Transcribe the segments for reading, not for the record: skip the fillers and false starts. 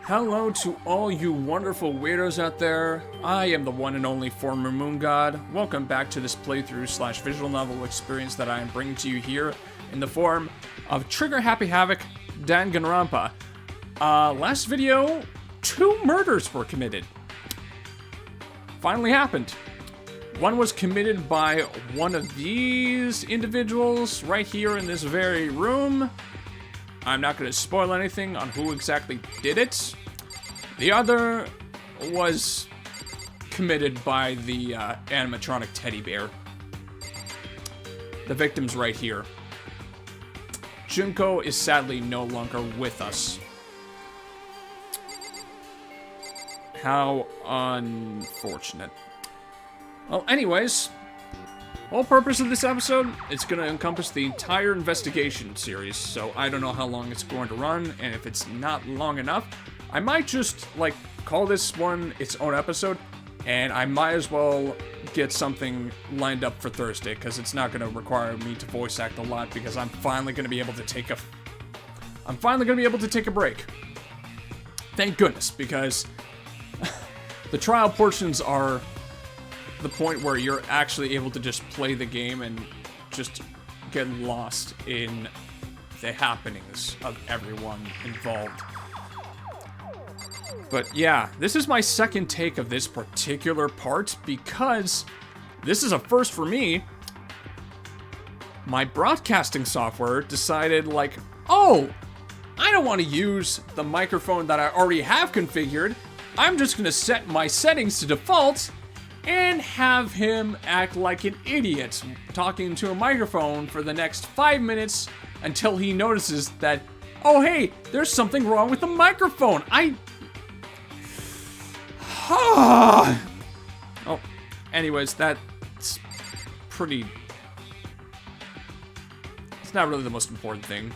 Hello to all you wonderful weirdos out there. I am the one and only former Moon God. Welcome back to this playthrough / visual novel experience that I am bringing to you here in the form of Trigger Happy Havoc Danganronpa. Last video, 2 murders were committed. Finally happened. One was committed by one of these individuals right here in this very room. I'm not going to spoil anything on who exactly did it. The other was committed by the animatronic teddy bear. The victim's right here. Junko is sadly no longer with us. How unfortunate. Well, anyways, whole purpose of this episode is going to encompass the entire investigation series, so I don't know how long it's going to run, and if it's not long enough, I might just, call this one its own episode, and I might as well get something lined up for Thursday, because it's not going to require me to voice act a lot, because I'm finally going to be able to take a break. Thank goodness, because the trial portions are the point where you're actually able to just play the game and just get lost in the happenings of everyone involved. But yeah, this is my second take of this particular part because this is a first for me. My broadcasting software decided oh, I don't want to use the microphone that I already have configured. I'm just going to set my settings to default and have him act like an idiot, talking to a microphone for the next 5 minutes until he notices that, oh hey, there's something wrong with the microphone. Oh, anyways, that's pretty... It's not really the most important thing.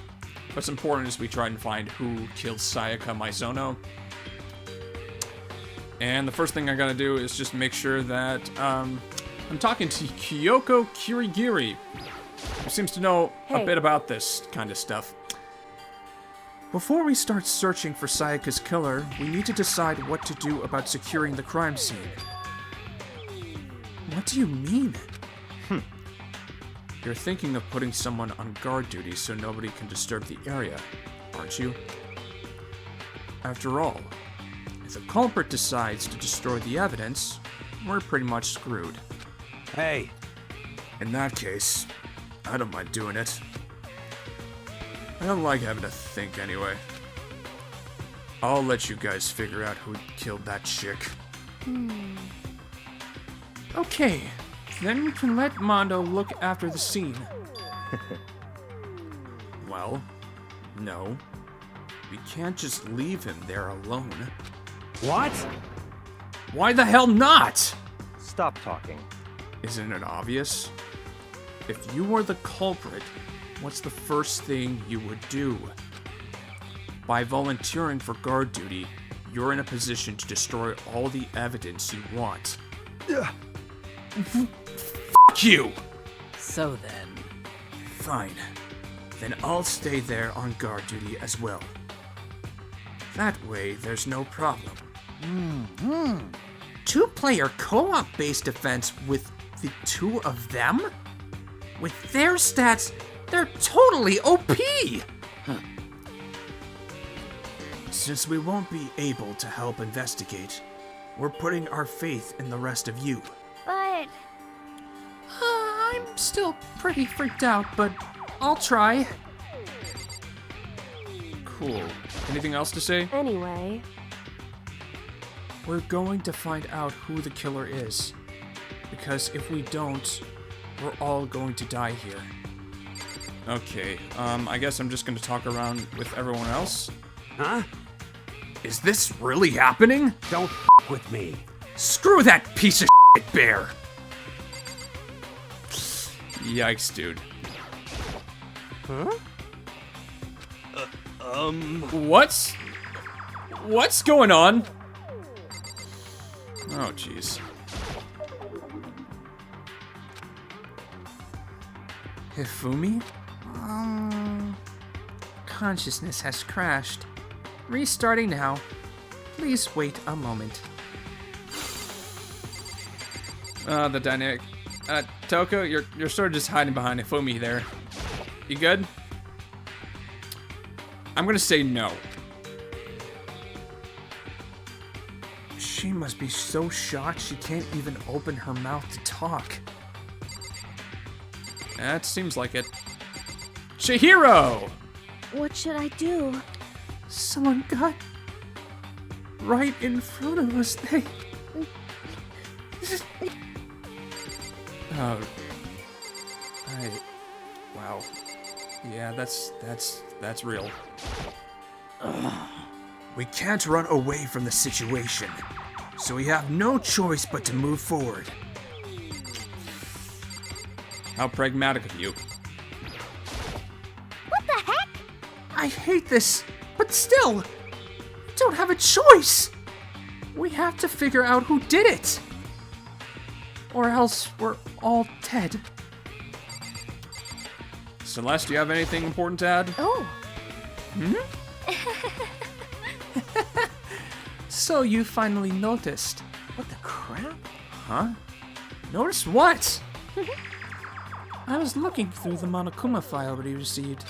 What's important is we try and find who killed Sayaka Maizono. And the first thing I gotta do is just make sure that I'm talking to Kyoko Kirigiri, who seems to know a bit about this kind of stuff. Before we start searching for Sayaka's killer, we need to decide what to do about securing the crime scene. What do you mean? You're thinking of putting someone on guard duty so nobody can disturb the area, aren't you? After all, if the culprit decides to destroy the evidence, we're pretty much screwed. Hey! In that case, I don't mind doing it. I don't like having to think anyway. I'll let you guys figure out who killed that chick. Okay, then we can let Mondo look after the scene. Well, no. We can't just leave him there alone. What? Why the hell not? Stop talking. Isn't it obvious? If you were the culprit, what's the first thing you would do? By volunteering for guard duty, you're in a position to destroy all the evidence you want. F*** you! So then... Fine. Then I'll stay there on guard duty as well. That way, there's no problem. 2-player co-op based defense with the 2 of them? With their stats, they're totally OP! Since we won't be able to help investigate, we're putting our faith in the rest of you. But... I'm still pretty freaked out, but I'll try. Cool. Anything else to say? Anyway... We're going to find out who the killer is. Because if we don't, we're all going to die here. Okay, I guess I'm just gonna talk around with everyone else. Huh? Is this really happening? Don't with me. Screw that piece of shit bear! Yikes, dude. Huh? What's going on? Oh, jeez. Hifumi? Consciousness has crashed. Restarting now. Please wait a moment. The dynamic. Toko, you're sort of just hiding behind Ifumi there. You good? I'm gonna say no. She must be so shocked she can't even open her mouth to talk. That seems like it. Chihiro! What should I do? Someone got right in front of us. They... Oh. Wow. Yeah, that's real. We can't run away from the situation, so we have no choice but to move forward. How pragmatic of you. What the heck? I hate this, but still, we don't have a choice. We have to figure out who did it, or else we're all dead. Celeste, do you have anything important to add? Oh. So you finally noticed. What the crap? Huh? Notice what? I was looking through the Monokuma file we received,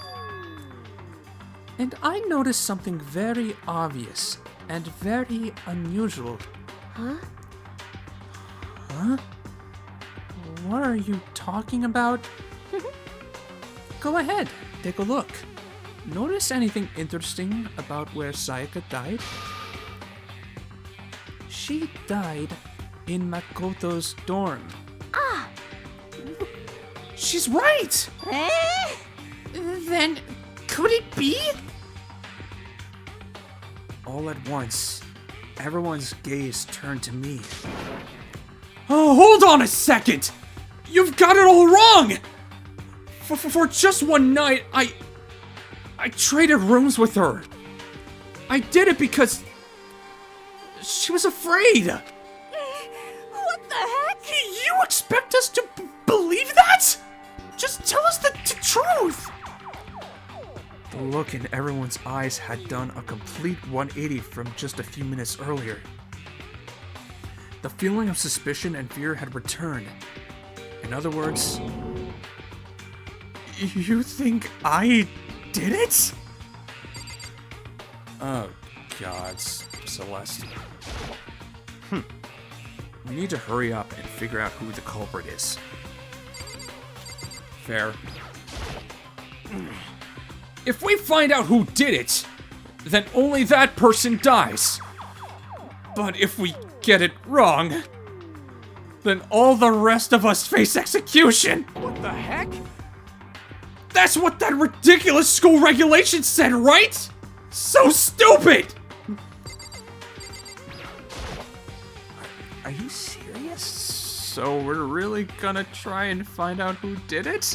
and I noticed something very obvious and very unusual. Huh? Huh? What are you talking about? Go ahead, take a look. Notice anything interesting about where Sayaka died? She died in Makoto's dorm. Ah! She's right! Eh? Then, could it be? All at once, everyone's gaze turned to me. Oh, hold on a second! You've got it all wrong! For just one night, I traded rooms with her. I did it because she was afraid. What the heck? You expect us to believe that? Just tell us the truth. The look in everyone's eyes had done a complete 180 from just a few minutes earlier. The feeling of suspicion and fear had returned. In other words, you think I did it? Oh, God, Celeste. We need to hurry up and figure out who the culprit is. Fair. If we find out who did it, then only that person dies. But if we get it wrong, then all the rest of us face execution. What the heck? That's what that ridiculous school regulation said, right? So stupid! Are you serious? So we're really gonna try and find out who did it?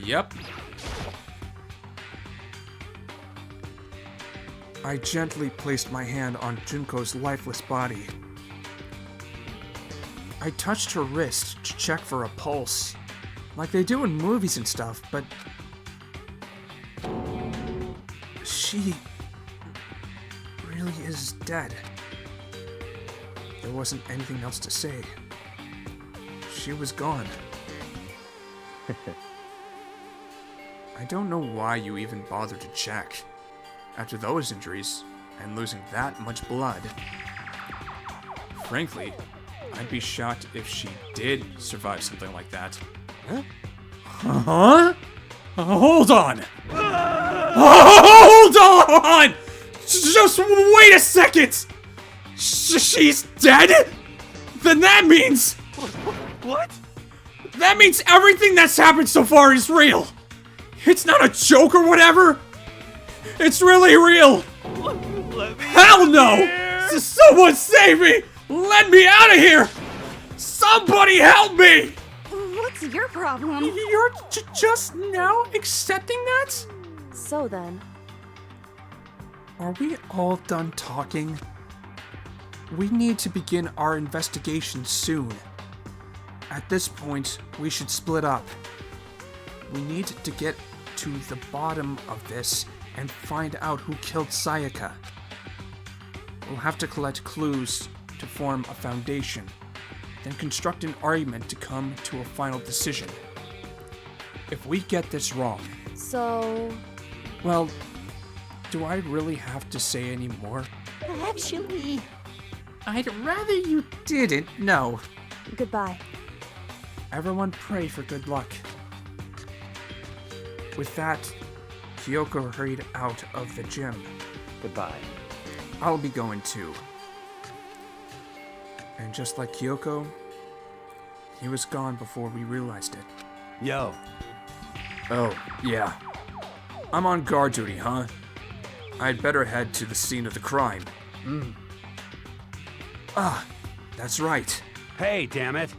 Yep. I gently placed my hand on Junko's lifeless body. I touched her wrist to check for a pulse, like they do in movies and stuff, but she really is dead. There wasn't anything else to say. She was gone. I don't know why you even bothered to check. After those injuries, and losing that much blood. Frankly, I'd be shocked if she did survive something like that. Huh? Huh? Hold on! Hold on! Just wait a second! She's dead? Then that means... What? That means everything that's happened so far is real! It's not a joke or whatever! It's really real! Let me Hell no! here. Someone save me! Let me out of here! Somebody help me! What's your problem? You're just now accepting that? So then, Are we all done talking? We need to begin our investigation soon. At this point, we should split up. We need to get to the bottom of this and find out who killed Sayaka. We'll have to collect clues to form a foundation, then construct an argument to come to a final decision. If we get this wrong, So, well, do I really have to say any more? actually, I'd rather you didn't. No. goodbye. Everyone pray for good luck. With that, Kyoko hurried out of the gym. Goodbye. I'll be going too. And just like Kyoko, he was gone before we realized it. Yo. Oh, yeah. I'm on guard duty, huh? I'd better head to the scene of the crime. Ah, that's right. Hey, damn it.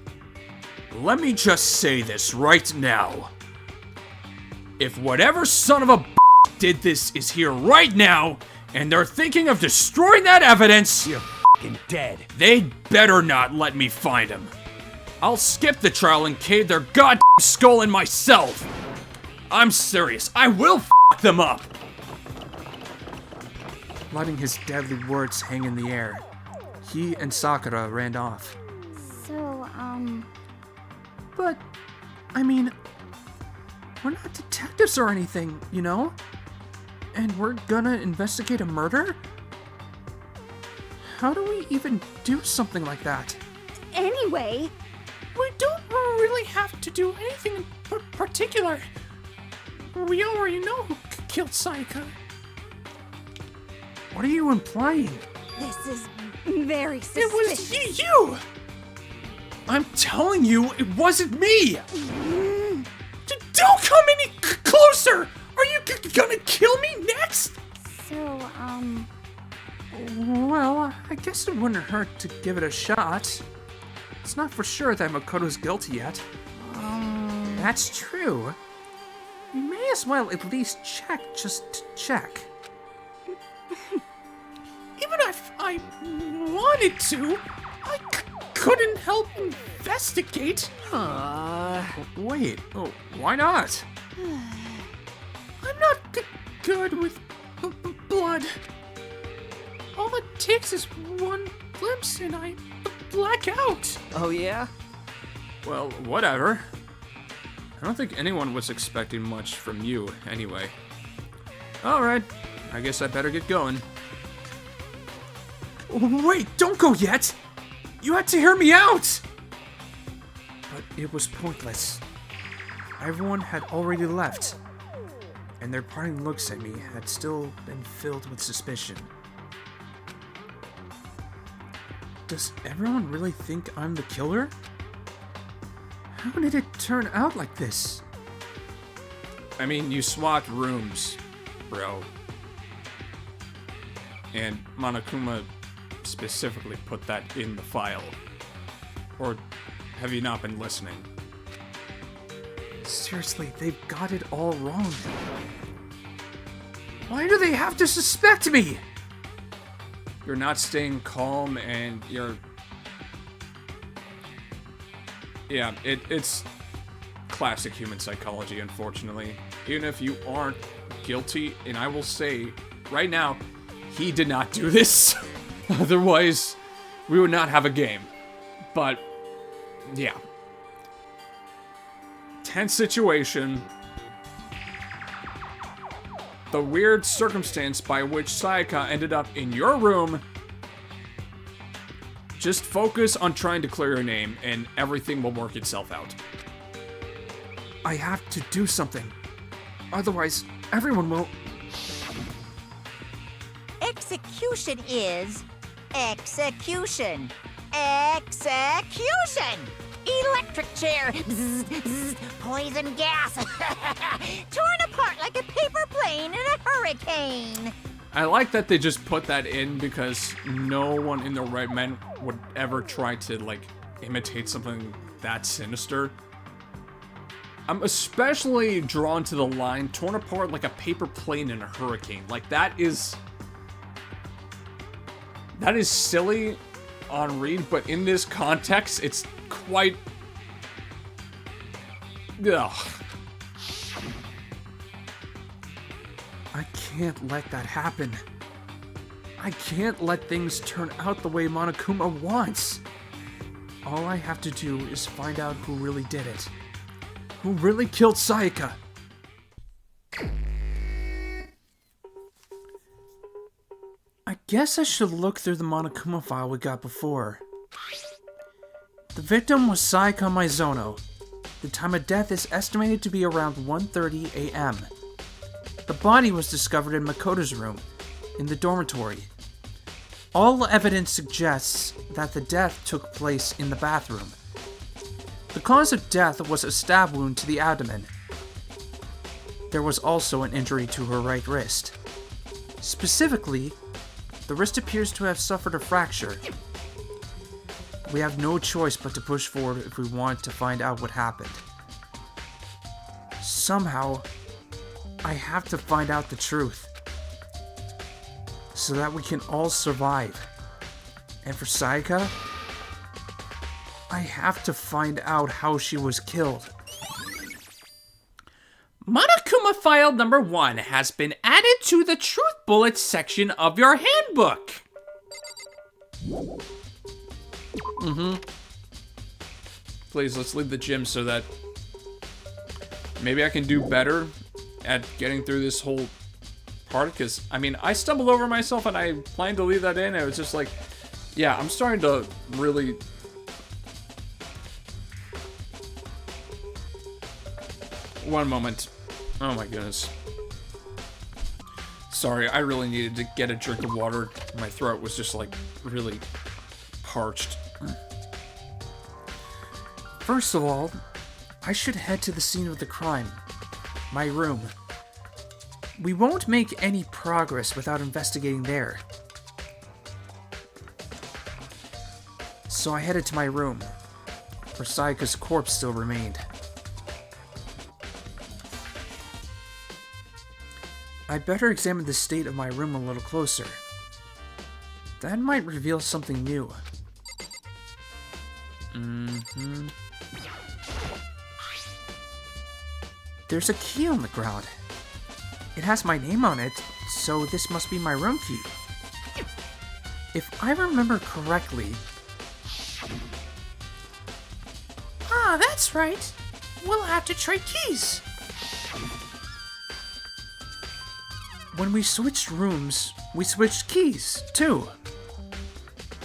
Let me just say this right now. If whatever son of a did this is here right now, and they're thinking of destroying that evidence, You're f***ing dead. they'd better not let me find him. I'll skip the trial and cave their goddamn skull in myself. I'm serious. I will f*** them up. Letting his deadly words hang in the air, he and Sakura ran off. So, But, I mean, we're not detectives or anything, you know? And we're gonna investigate a murder? How do we even do something like that? anyway, We don't really have to do anything in particular. We already know who killed Sayaka. What are you implying? this is very It suspicious. was you! I'm telling you, it wasn't me! Don't come any closer! Are you gonna kill me next? So, Well, I guess it wouldn't hurt to give it a shot. It's not for sure that Makoto's guilty yet. That's true. We may as well at least check just to check. Even if I wanted to, I couldn't help investigate. Wait, oh, why not? I'm not good with blood. All it takes is one glimpse and I black out. Oh, yeah? Well, whatever. I don't think anyone was expecting much from you, anyway. Alright, I guess I better get going. Wait, don't go yet! You had to hear me out! But it was pointless. Everyone had already left, and their parting looks at me had still been filled with suspicion. Does everyone really think I'm the killer? How did it turn out like this? I mean, you swapped rooms, bro. And Monokuma specifically put that in the file. Or have you not been listening? Seriously, they've got it all wrong. Why do they have to suspect me? You're not staying calm and you're... Yeah, it's classic human psychology, unfortunately. Even if you aren't guilty, and I will say, right now, he did not do this. Otherwise, we would not have a game. But, yeah. Tense situation. The weird circumstance by which Sayaka ended up in your room. Just focus on trying to clear your name, and everything will work itself out. I have to do something. Otherwise, everyone will... Execution is execution. Execution! Electric chair. Bzz, bzz, poison gas. Torn apart like a paper plane in a hurricane. I like that they just put that in because no one in their right mind would ever try to, like, imitate something that sinister. I'm especially drawn to the line, torn apart like a paper plane in a hurricane. Like, that is silly on read, but in this context, it's quite... Ugh. I can't let that happen. I can't let things turn out the way Monokuma wants. All I have to do is find out who really did it. Who really killed Sayaka? I guess I should look through the Monokuma file we got before. The victim was Sayaka Maizono. The time of death is estimated to be around 1:30 a.m. The body was discovered in Makoto's room, in the dormitory. All evidence suggests that the death took place in the bathroom. The cause of death was a stab wound to the abdomen. There was also an injury to her right wrist. Specifically, the wrist appears to have suffered a fracture. We have no choice but to push forward if we want to find out what happened. Somehow, I have to find out the truth, so that we can all survive. And for Sayaka, I have to find out how she was killed. Monokuma file number 1 has been added to the Truth Bullets section of your handbook. Please, let's leave the gym so that maybe I can do better at getting through this whole part, because, I mean, I stumbled over myself and I planned to leave that in. It was just like, yeah, I'm starting to really... One moment. Oh my goodness. Sorry, I really needed to get a drink of water. My throat was just, like, really parched. First of all, I should head to the scene of the crime. My room. We won't make any progress without investigating there. So I headed to my room, where Sayaka's corpse still remained. I'd better examine the state of my room a little closer. That might reveal something new. There's a key on the ground. It has my name on it, so this must be my room key. If I remember correctly... Ah, that's right. We'll have to trade keys. When we switched rooms, we switched keys, too.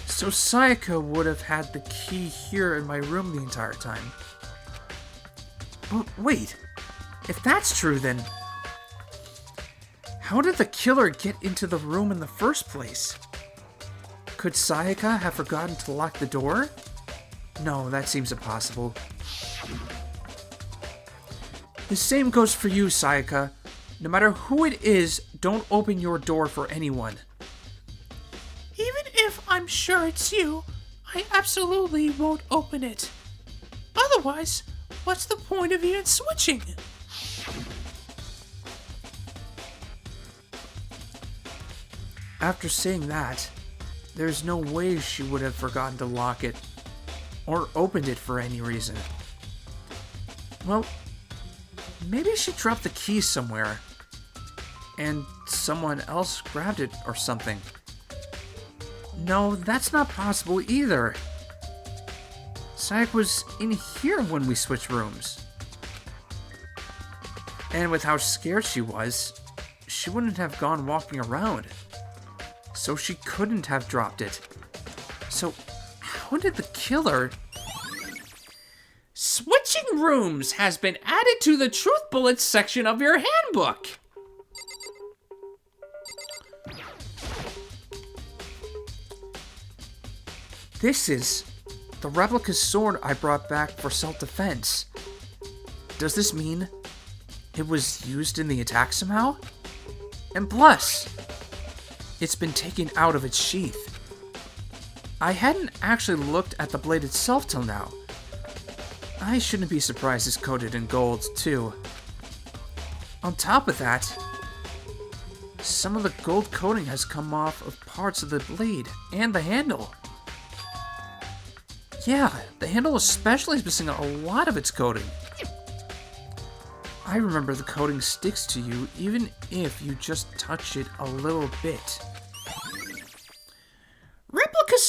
So Sayaka would have had the key here in my room the entire time. But wait, if that's true, then... how did the killer get into the room in the first place? Could Sayaka have forgotten to lock the door? No, that seems impossible. The same goes for you, Sayaka. No matter who it is, don't open your door for anyone. Even if I'm sure it's you, I absolutely won't open it. Otherwise, what's the point of even switching? After saying that, there's no way she would have forgotten to lock it, or opened it for any reason. Well, maybe she dropped the key somewhere, and someone else grabbed it or something. No, that's not possible either. Sayaka was in here when we switched rooms. And with how scared she was, she wouldn't have gone walking around. So she couldn't have dropped it. So, how did the killer... Switching rooms has been added to the Truth Bullets section of your handbook. This is the replica sword I brought back for self-defense. Does this mean it was used in the attack somehow? And plus, it's been taken out of its sheath. I hadn't actually looked at the blade itself till now. I shouldn't be surprised it's coated in gold, too. On top of that, some of the gold coating has come off of parts of the blade and the handle. Yeah, the handle especially is missing a lot of its coating. I remember the coating sticks to you even if you just touch it a little bit.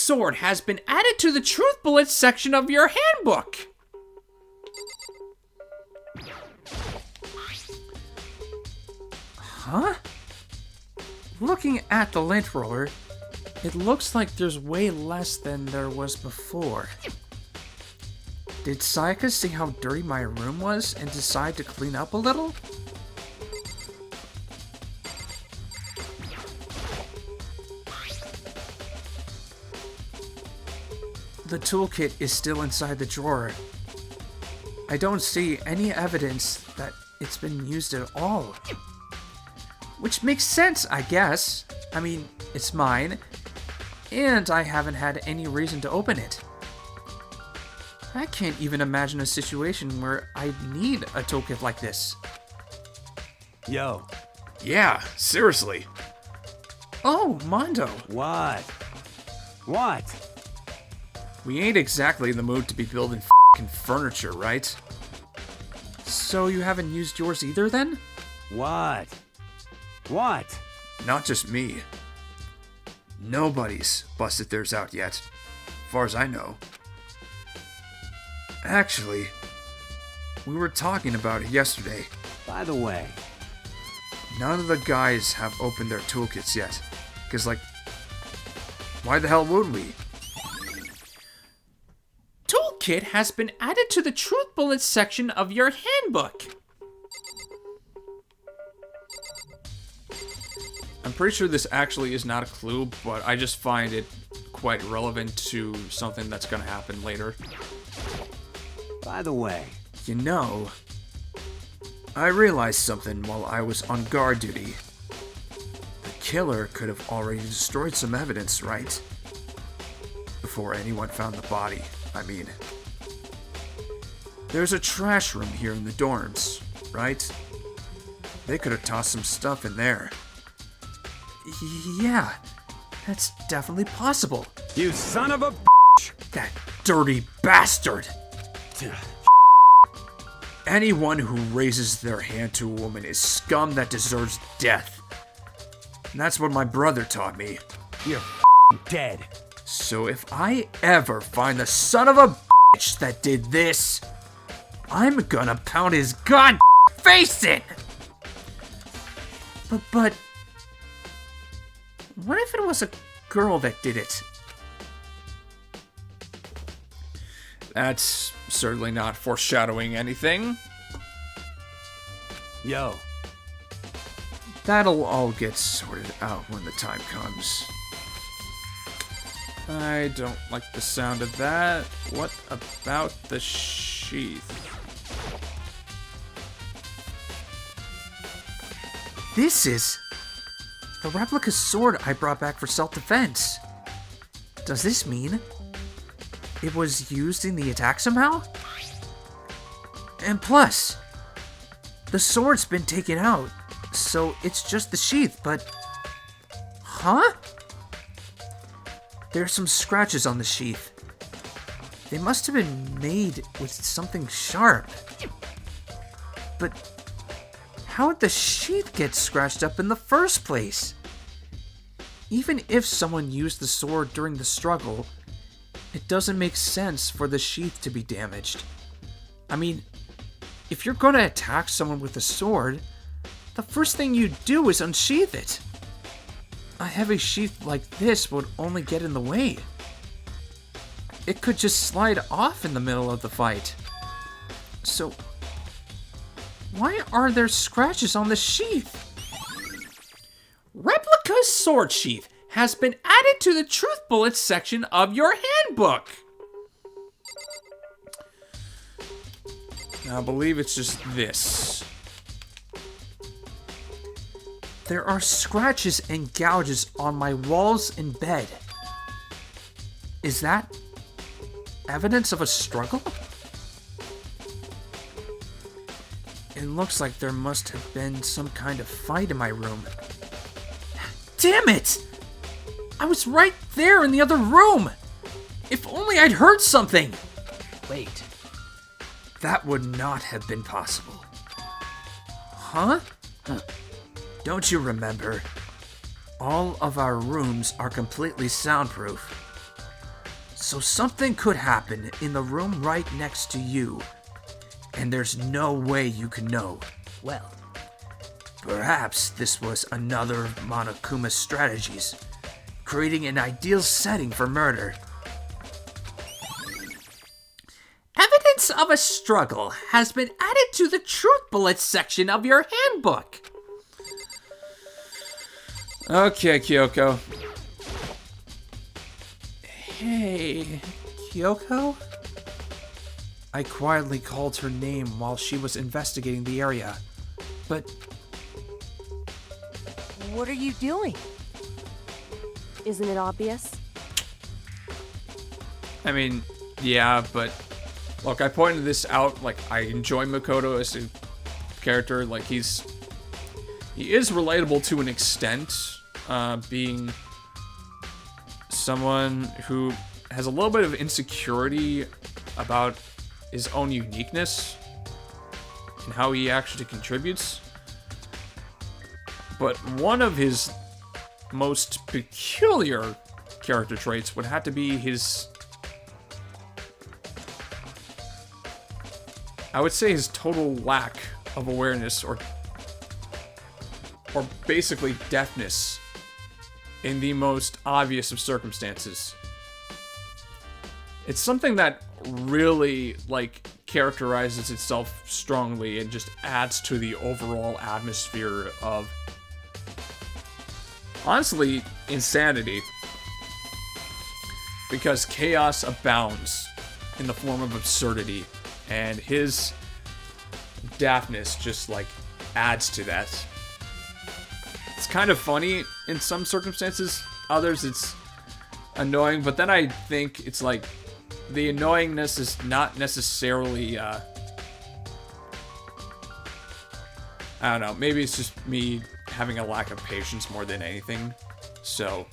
sword has been added to the truth bullets section of your handbook. Huh? Looking at the lint roller, it looks like there's way less than there was before. Did Sayaka see how dirty my room was and decide to clean up a little? The toolkit is still inside the drawer. I don't see any evidence that it's been used at all. Which makes sense, I guess. I mean, it's mine, and I haven't had any reason to open it. I can't even imagine a situation where I need a toolkit like this. Yo. Yeah, seriously. Oh, Mondo. What? What? We ain't exactly in the mood to be building f***ing furniture, right? So you haven't used yours either, then? What? What? Not just me. Nobody's busted theirs out yet, as far as I know. Actually, we were talking about it yesterday. By the way, None of the guys have opened their toolkits yet. Because, like, why the hell would we? Toolkit has been added to the truth bullets section of your handbook. I'm pretty sure this actually is not a clue, but I just find it quite relevant to something that's going to happen later. by the way, You know, I realized something while I was on guard duty. The killer could have already destroyed some evidence, right? Before anyone found the body, I mean. There's a trash room here in the dorms, right? They could have tossed some stuff in there. Yeah, that's definitely possible. you son of a That dirty bastard! Anyone who raises their hand to a woman is scum that deserves death. And that's what my brother taught me. You're dead. So if I ever find the son of a bitch that did this, I'm gonna pound his god face in! But what if it was a girl that did it? That's certainly not foreshadowing anything. Yo, That'll all get sorted out when the time comes. I don't like the sound of that. What about the sheath? This is the replica sword I brought back for self-defense. Does this mean it was used in the attack somehow? And plus, the sword's been taken out, so it's just the sheath, but... Huh? There's some scratches on the sheath. They must have been made with something sharp. But how did the sheath get scratched up in the first place? Even if someone used the sword during the struggle, it doesn't make sense for the sheath to be damaged. I mean, if you're gonna attack someone with a sword, the first thing you do is unsheath it. A heavy sheath like this would only get in the way. It could just slide off in the middle of the fight. So, why are there scratches on the sheath? Replica's sword sheath has been added to the truth bullets section of your handbook. I believe it's just this. There are scratches and gouges on my walls and bed. Is that evidence of a struggle? It looks like there must have been some kind of fight in my room. Damn it! I was right there in the other room! If only I'd heard something! wait. That would not have been possible. Huh? Don't you remember? All of our rooms are completely soundproof. So something could happen in the room right next to you, and there's no way you can know. Well, Perhaps this was another of Monokuma's strategies, creating an ideal setting for murder. Evidence of a struggle has been added to the truth bullets section of your handbook. Okay, Kyoko. Hey, Kyoko? I quietly called her name while she was investigating the area, but what are you doing? Isn't it obvious? I mean, yeah, but look, I pointed this out. Like, I enjoy Makoto as a character. Like, he is relatable to an extent, being someone who has a little bit of insecurity about his own uniqueness and how he actually contributes. But one of his most peculiar character traits would have to be his, I would say, his total lack of awareness or basically deafness in the most obvious of circumstances. It's something that really, like, characterizes itself strongly and just adds to the overall atmosphere of, honestly, insanity. Because chaos abounds in the form of absurdity, and his daftness just, like, adds to that. It's kind of funny in some circumstances, others it's annoying, but then I think it's like, the annoyingness is not necessarily, I don't know, maybe it's just me having a lack of patience more than anything, so.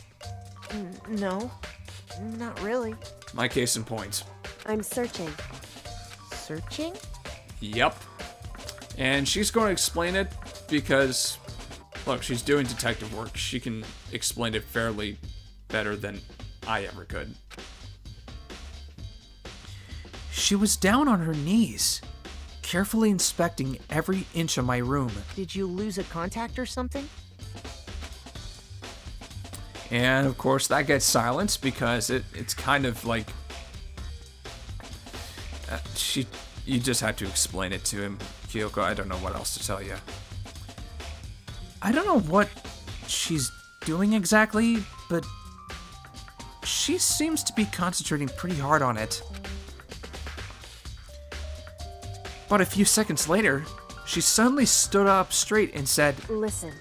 No, not really. My case in point. I'm searching. Searching? Yep. And she's going to explain it because, look, she's doing detective work. She can explain it fairly better than I ever could. she was down on her knees, carefully inspecting every inch of my room. Did you lose a contact or something? And of course that gets silenced because it's kind of like you just had to explain it to him, Kyoko. I don't know what else to tell you. I don't know what she's doing exactly, but she seems to be concentrating pretty hard on it. But a few seconds later, she suddenly stood up straight and said, Listen.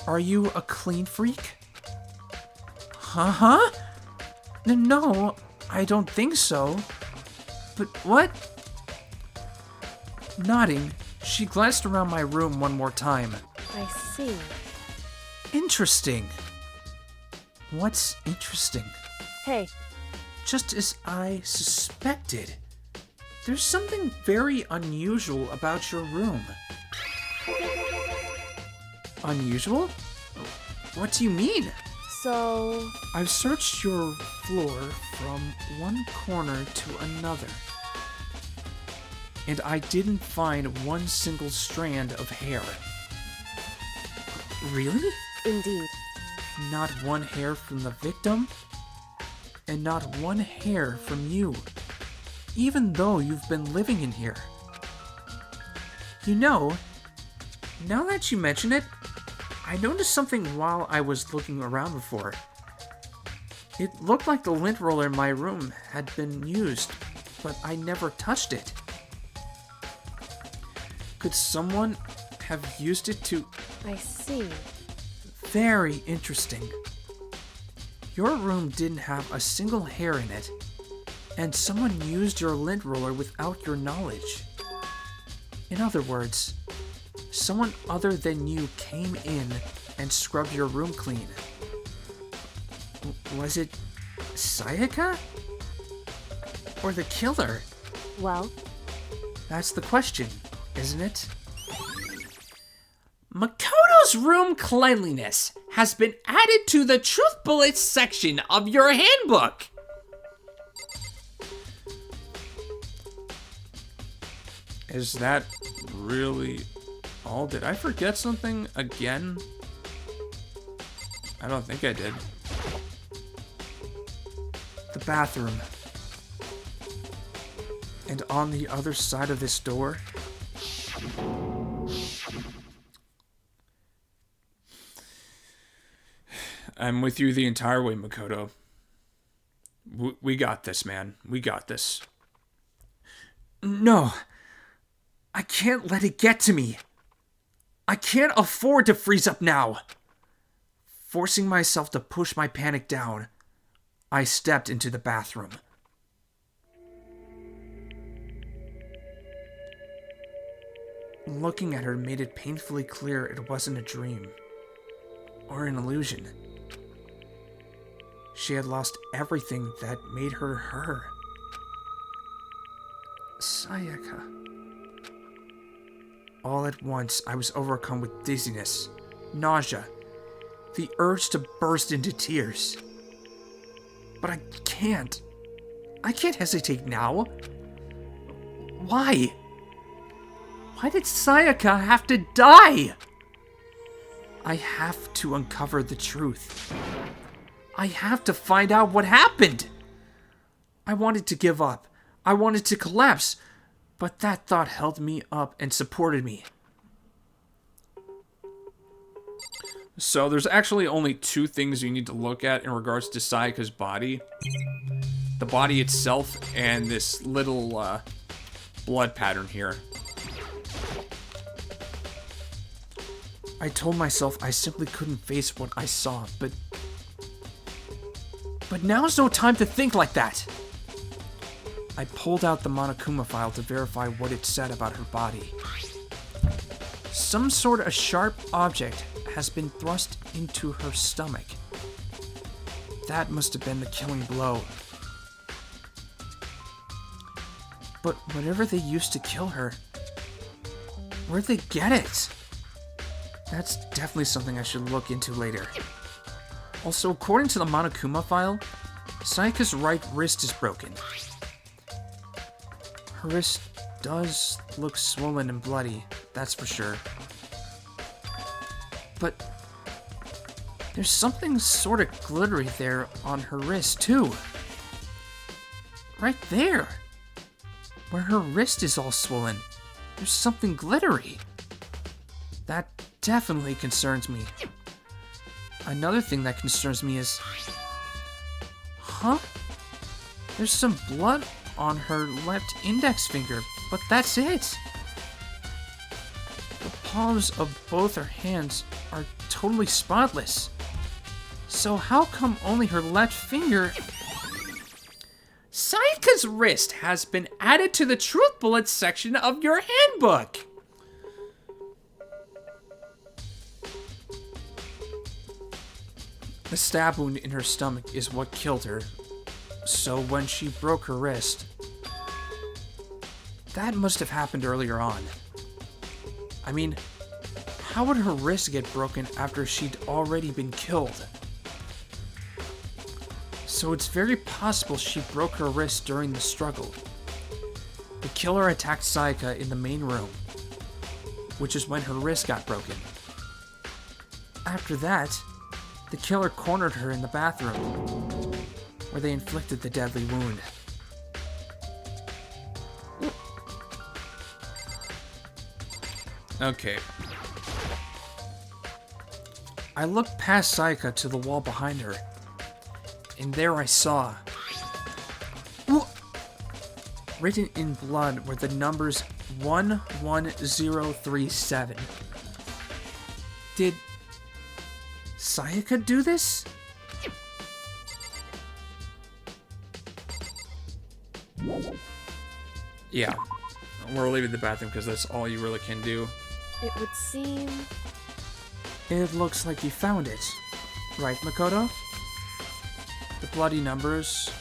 "Are you a clean freak?" Huh? No, I don't think so. But what? Nodding, she glanced around my room one more time. I see. Interesting. What's interesting? Hey, Just as I suspected. There's something very unusual about your room. Unusual? What do you mean? so I've searched your floor from one corner to another, and I didn't find one single strand of hair. Really? indeed. Not one hair from the victim, and not one hair from you, even though you've been living in here. You know, now that you mention it, I noticed something while I was looking around before. It looked like the lint roller in my room had been used, but I never touched it. Could someone have used it to... I see. Very interesting. Your room didn't have a single hair in it, and someone used your lint roller without your knowledge. In other words, someone other than you came in and scrubbed your room clean. Was it Sayaka? Or the killer? Well, That's the question, isn't it? Makoto's room cleanliness has been added to the Truth Bullets section of your handbook. Is that really all? Did I forget something again? I don't think I did. The bathroom. And on the other side of this door... I'm with you the entire way, Makoto. We got this, man. We got this. No. I can't let it get to me. I can't afford to freeze up now. Forcing myself to push my panic down, I stepped into the bathroom. Looking at her made it painfully clear it wasn't a dream or an illusion. She had lost everything that made her her. Sayaka. All at once, I was overcome with dizziness, nausea, the urge to burst into tears. But I can't. I can't hesitate now. Why? Why did Sayaka have to die? I have to uncover the truth. I have to find out what happened. I wanted to give up. I wanted to collapse. But that thought held me up and supported me. So there's actually only two things you need to look at in regards to Sayaka's body. The body itself and this little blood pattern here. I told myself I simply couldn't face what I saw, but now's no time to think like that. I pulled out the Monokuma file to verify what it said about her body. Some sort of sharp object has been thrust into her stomach. That must have been the killing blow. But whatever they used to kill her, where'd they get it? That's definitely something I should look into later. Also, according to the Monokuma file, Sayaka's right wrist is broken. Her wrist does look swollen and bloody, that's for sure. But there's something sort of glittery there on her wrist, too. Right there. Where her wrist is all swollen, there's something glittery. That definitely concerns me. Another thing that concerns me is... Huh? There's some blood on her left index finger, but that's it. The palms of both her hands are totally spotless. So how come only her left finger... Sayaka's wrist has been added to the Truth Bullets section of your handbook. The stab wound in her stomach is what killed her. So when she broke her wrist, that must have happened earlier on. I mean, how would her wrist get broken after she'd already been killed? So it's very possible she broke her wrist during the struggle. The killer attacked Sayaka in the main room, which is when her wrist got broken. After that, the killer cornered her in the bathroom, where they inflicted the deadly wound. Okay. I looked past Sayaka to the wall behind her, and there I saw... Written in blood were the numbers 11037. Did Sayaka do this? Yeah. We're leaving the bathroom because that's all you really can do. It would seem... It looks like you found it. Right, Makoto? The bloody numbers...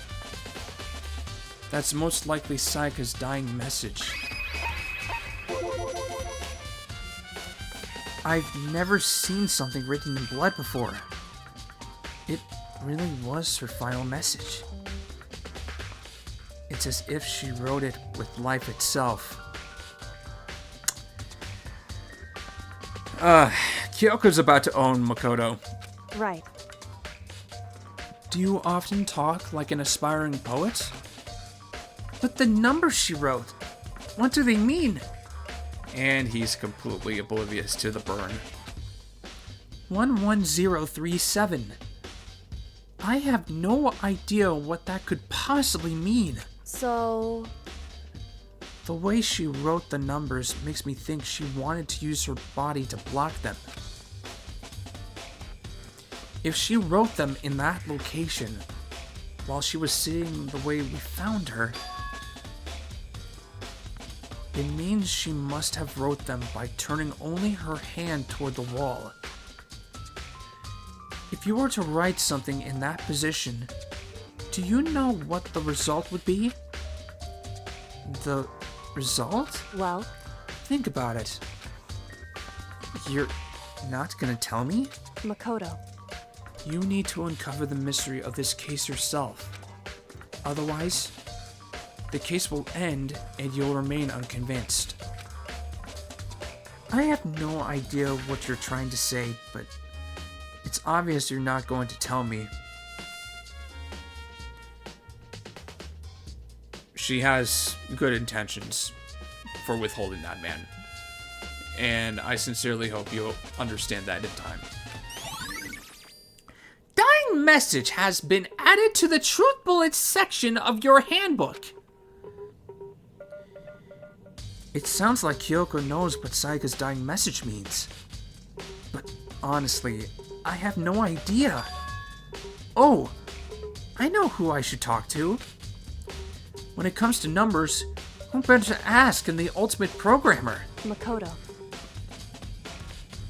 That's most likely Sayaka's dying message. I've never seen something written in blood before. It really was her final message. It's as if she wrote it with life itself. Kyoko's about to own Makoto. Right. Do you often talk like an aspiring poet? But the numbers she wrote, what do they mean? And he's completely oblivious to the burn. 11037. I have no idea what that could possibly mean. So, The way she wrote the numbers makes me think she wanted to use her body to block them. If she wrote them in that location, while she was sitting the way we found her, it means she must have wrote them by turning only her hand toward the wall. If you were to write something in that position, do you know what the result would be? The result? well, Think about it. You're not gonna tell me? Makoto. You need to uncover the mystery of this case yourself. Otherwise, the case will end and you'll remain unconvinced. I have no idea what you're trying to say, but it's obvious you're not going to tell me. She has good intentions for withholding that man. And I sincerely hope you understand that in time. Dying message has been added to the truth bullets section of your handbook. It sounds like Kyoko knows what Sayaka's dying message means. But honestly, I have no idea. Oh, I know who I should talk to. When it comes to numbers, who better to ask than the ultimate programmer? Makoto.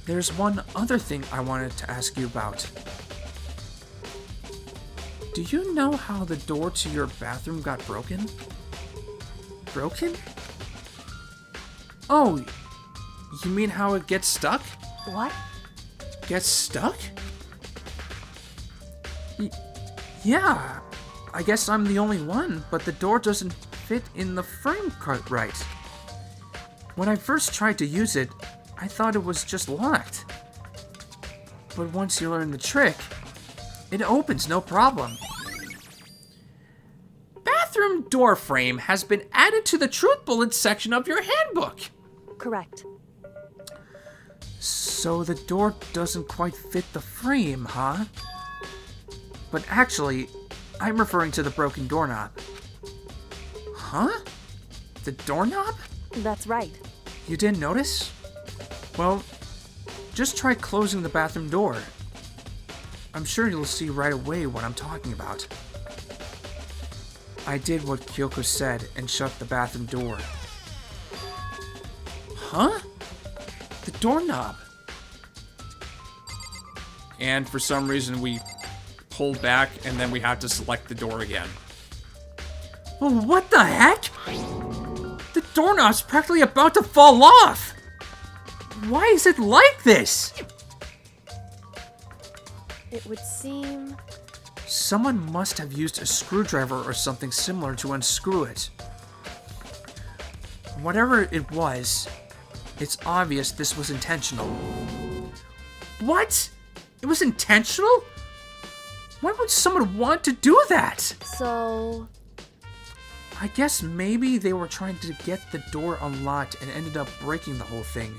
There's one other thing I wanted to ask you about. Do you know how the door to your bathroom got broken? Broken? Oh, you mean how it gets stuck? What? Gets stuck? Yeah, I guess I'm the only one, but the door doesn't fit in the frame quite right. When I first tried to use it, I thought it was just locked. But once you learn the trick, it opens no problem. Bathroom door frame has been added to the truth bullets section of your handbook. Correct. So the door doesn't quite fit the frame, huh? But actually, I'm referring to the broken doorknob. Huh? The doorknob? That's right. You didn't notice? Well, just try closing the bathroom door. I'm sure you'll see right away what I'm talking about. I did what Kyoko said and shut the bathroom door. Huh? The doorknob. And for some reason we pull back and then we have to select the door again. Well, what the heck? The doorknob's practically about to fall off! Why is it like this? It would seem... Someone must have used a screwdriver or something similar to unscrew it. Whatever it was, it's obvious this was intentional. What? It was intentional? Why would someone want to do that? So... I guess maybe they were trying to get the door unlocked and ended up breaking the whole thing.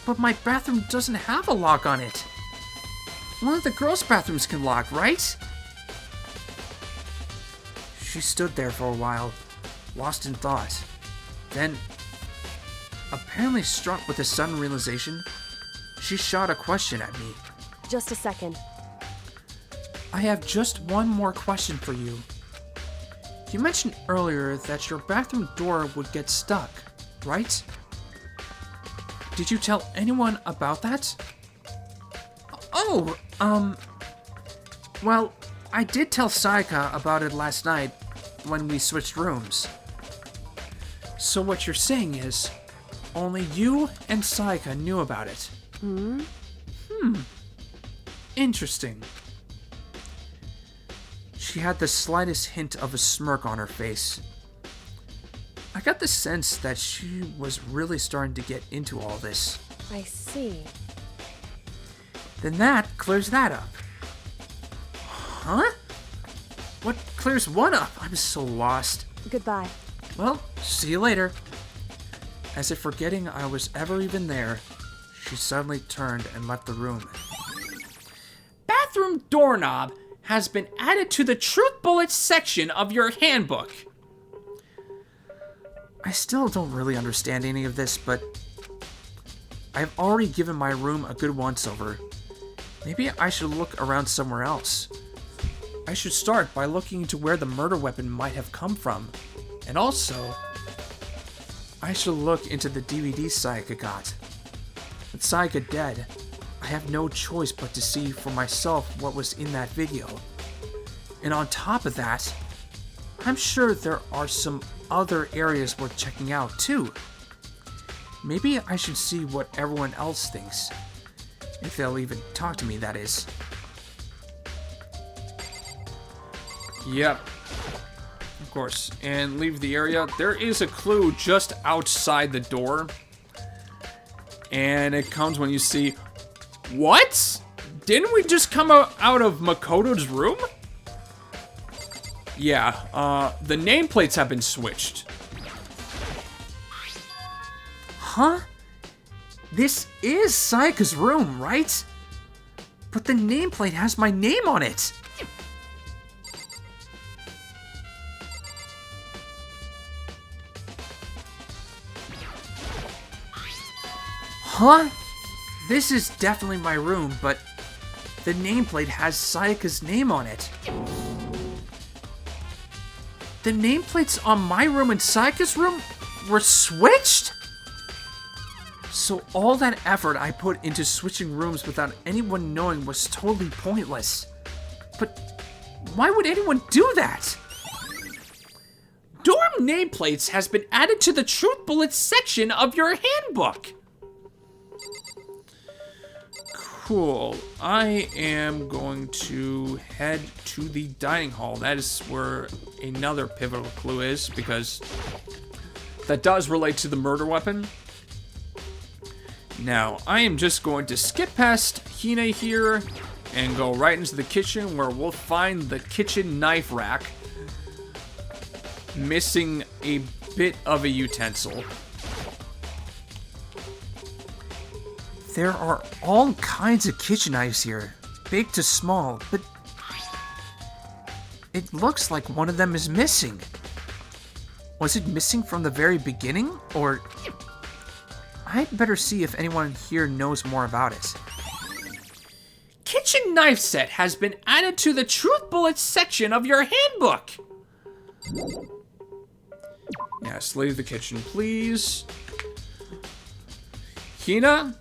But my bathroom doesn't have a lock on it. One of the girls' bathrooms can lock, right? She stood there for a while, lost in thought. Then, apparently struck with a sudden realization, she shot a question at me. just a second. I have just one more question for you. You mentioned earlier that your bathroom door would get stuck, right? Did you tell anyone about that? Oh, well, I did tell Sayaka about it last night when we switched rooms. So what you're saying is, only you and Sayaka knew about it. Interesting. She had the slightest hint of a smirk on her face. I got the sense that she was really starting to get into all this. I see. Then that clears that up. Huh? What clears what up? I'm so lost. Goodbye. Well, see you later. As if forgetting I was ever even there, she suddenly turned and left the room. Bathroom doorknob has been added to the Truth Bullets section of your handbook. I still don't really understand any of this, but I've already given my room a good once-over. Maybe I should look around somewhere else. I should start by looking into where the murder weapon might have come from. And also, I should look into the DVD Sayaka got. With Sayaka dead, I have no choice but to see for myself what was in that video. And on top of that, I'm sure there are some other areas worth checking out too. Maybe I should see what everyone else thinks. If they'll even talk to me, that is. Yep. Of course. And leave the area. There is a clue just outside the door. And it comes when you see... What? Didn't we just come out of Makoto's room? Yeah, the nameplates have been switched. Huh? This is Sayaka's room, right? But the nameplate has my name on it. Huh? This is definitely my room, but the nameplate has Sayaka's name on it. The nameplates on my room and Sayaka's room were switched? So all that effort I put into switching rooms without anyone knowing was totally pointless. But why would anyone do that? Dorm nameplates has been added to the Truth Bullets section of your handbook. Cool. I am going to head to the dining hall. That is where another pivotal clue is, because that does relate to the murder weapon. Now, I am just going to skip past Hina here and go right into the kitchen, where we'll find the kitchen knife rack missing a bit of a utensil. There are all kinds of kitchen knives here, big to small, but it looks like one of them is missing. Was it missing from the very beginning, or... I'd better see if anyone here knows more about it. Kitchen knife set has been added to the Truth Bullets section of your handbook. Yes, leave the kitchen, please. Hina?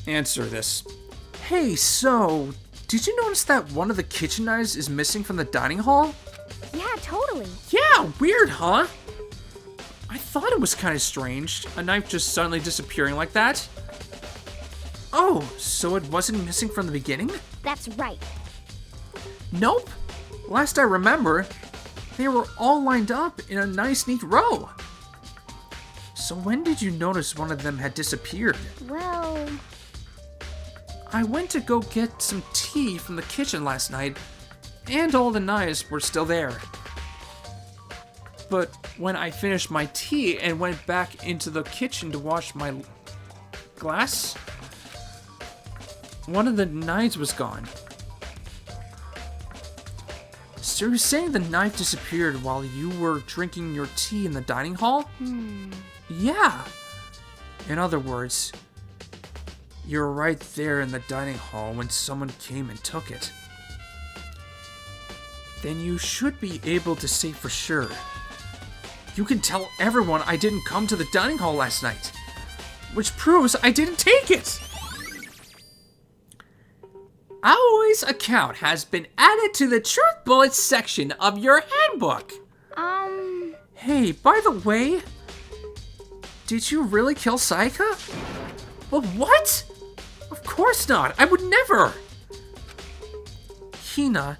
Answer this. Hey, so, did you notice that one of the kitchen knives is missing from the dining hall? Yeah, totally. Yeah, weird, huh? I thought it was kind of strange, a knife just suddenly disappearing like that. Oh, so it wasn't missing from the beginning? That's right. Nope. Last I remember, they were all lined up in a nice, neat row. So when did you notice one of them had disappeared? Well, I went to go get some tea from the kitchen last night, and all the knives were still there. But when I finished my tea and went back into the kitchen to wash my glass, one of the knives was gone. So you're saying the knife disappeared while you were drinking your tea in the dining hall? Yeah. In other words, you were right there in the dining hall when someone came and took it. Then you should be able to say for sure. You can tell everyone I didn't come to the dining hall last night, which proves I didn't take it. Aoi's account has been added to the Truth Bullets section of your handbook. Hey, by the way, did you really kill Sayaka? But what? Of course not. I would never. Hina,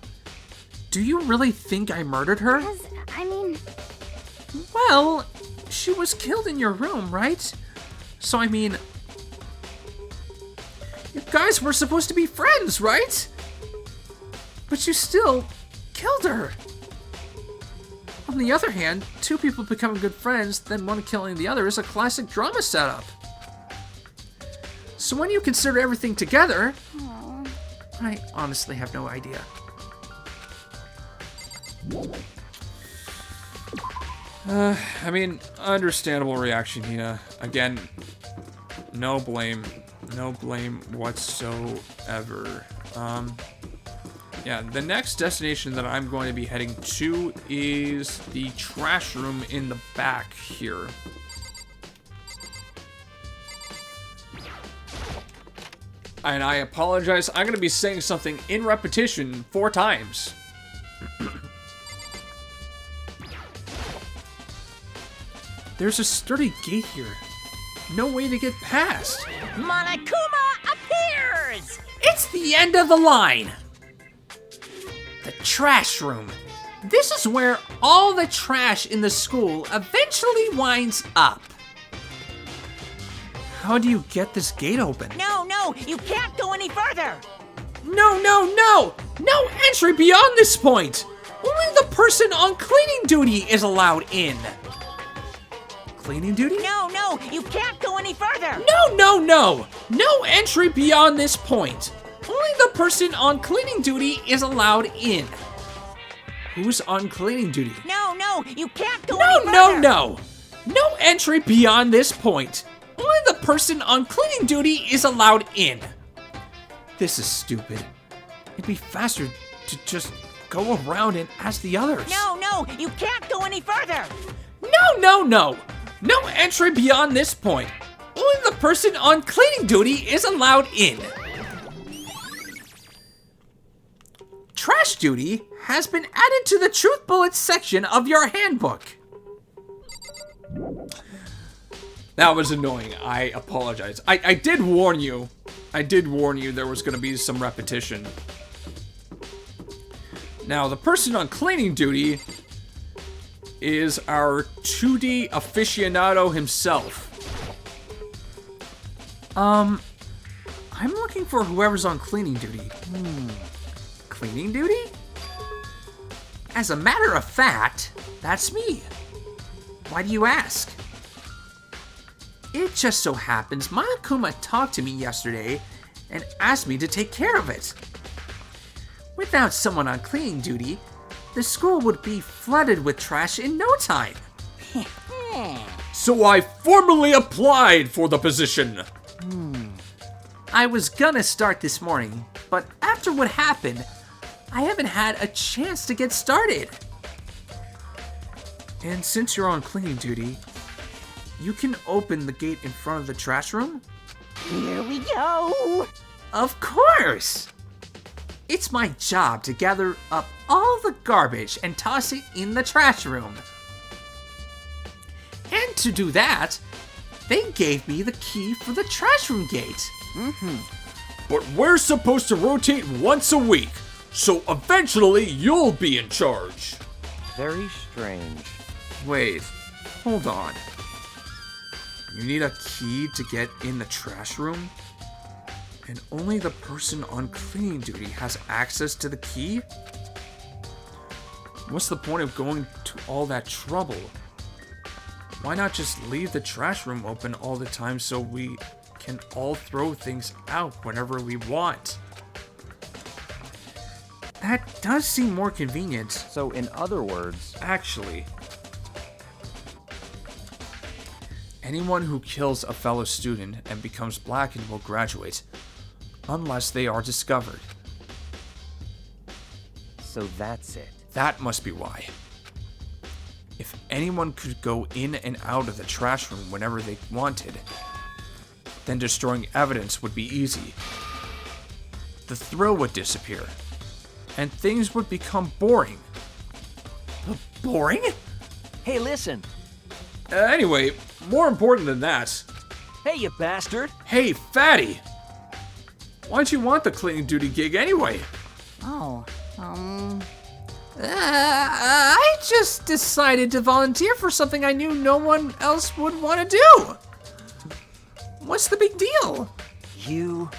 do you really think I murdered her? I mean, Well, she she was killed in your room, right? So, I mean, you guys were supposed to be friends, right? But you still killed her. On the other hand, two people becoming good friends, then one killing the other is a classic drama setup. So when you consider everything together, I honestly have no idea. I mean, understandable reaction, Hina. Again, no blame whatsoever. Yeah, the next destination that I'm going to be heading to is the trash room in the back here. And I apologize, I'm going to be saying something in repetition 4 times. There's a sturdy gate here. No way to get past. Monokuma appears! It's the end of the line. The trash room. This is where all the trash in the school eventually winds up. How do you get this gate open? No, you can't go any further! No! No entry beyond this point! Only the person on cleaning duty is allowed in. Cleaning duty? No, you can't go any further! No! No entry beyond this point. Only the person on cleaning duty is allowed in. Who's on cleaning duty? No, you can't go any further! No! No entry beyond this point. Only the person on cleaning duty is allowed in. This is stupid. It'd be faster to just go around and ask the others. No, you can't go any further! No! No entry beyond this point. Only the person on cleaning duty is allowed in. Trash duty has been added to the truth bullets section of your handbook. That was annoying. I apologize. I did warn you. I did warn you there was going to be some repetition. Now, the person on cleaning duty is our 2D aficionado himself. I'm looking for whoever's on cleaning duty. Cleaning duty? As a matter of fact, that's me. Why do you ask? It just so happens Monokuma talked to me yesterday and asked me to take care of it. Without someone on cleaning duty, the school would be flooded with trash in no time. So I formally applied for the position. I was gonna start this morning, but after what happened, I haven't had a chance to get started. And since you're on cleaning duty, you can open the gate in front of the trash room? Here we go! Of course! It's my job to gather up all the garbage and toss it in the trash room. And to do that, they gave me the key for the trash room gate. But we're supposed to rotate once a week, so eventually you'll be in charge. Very strange. Wait, hold on. You need a key to get in the trash room? And only the person on cleaning duty has access to the key? What's the point of going to all that trouble? Why not just leave the trash room open all the time so we can all throw things out whenever we want? That does seem more convenient. So, in other words, Actually, anyone who kills a fellow student and becomes blackened will graduate, unless they are discovered. so that's it. That must be why. If anyone could go in and out of the trash room whenever they wanted, then destroying evidence would be easy. The thrill would disappear, and things would become boring. Boring? Hey, listen. Anyway, more important than that. Hey, you bastard. Hey, fatty! Why'd you want the cleaning duty gig anyway? Oh, I just decided to volunteer for something I knew no one else would want to do. What's the big deal? You...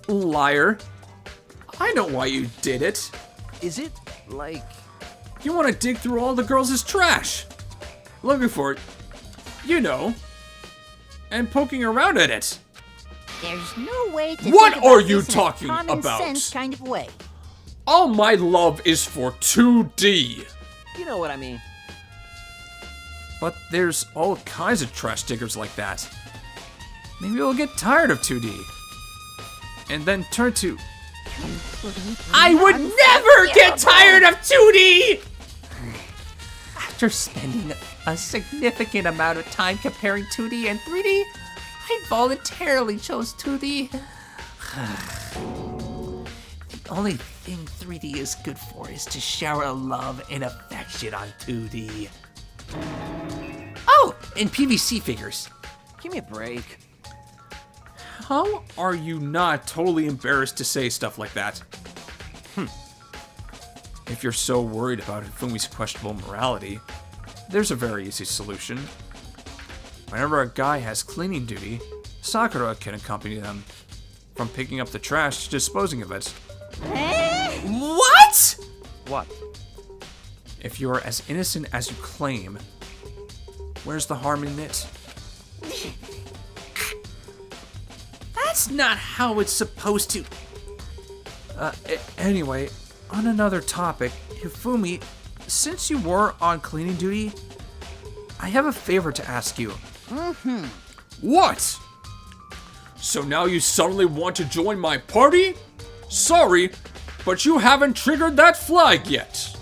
Liar. I know why you did it. Is it, like... You want to dig through all the girls' trash. Looking for it, you know, and poking around at it. There's no way to What think are about you this in a talking common about? sense kind of way. All my love is for 2D. You know what I mean. But there's all kinds of trash diggers like that. Maybe we'll get tired of 2D. And then turn to... I would never get tired of 2D! After spending a significant amount of time comparing 2D and 3D, I voluntarily chose 2D. The only thing 3D is good for is to shower love and affection on 2D. Oh, and PVC figures. Give me a break. How are you not totally embarrassed to say stuff like that? If you're so worried about Hifumi's questionable morality, there's a very easy solution. Whenever a guy has cleaning duty, Sakura can accompany them, from picking up the trash to disposing of it. What? What? If you are as innocent as you claim, where's the harm in it? That's not how it's supposed to. Anyway, on another topic, Hifumi, since you were on cleaning duty, I have a favor to ask you. What? So now you suddenly want to join my party? Sorry, but you haven't triggered that flag yet.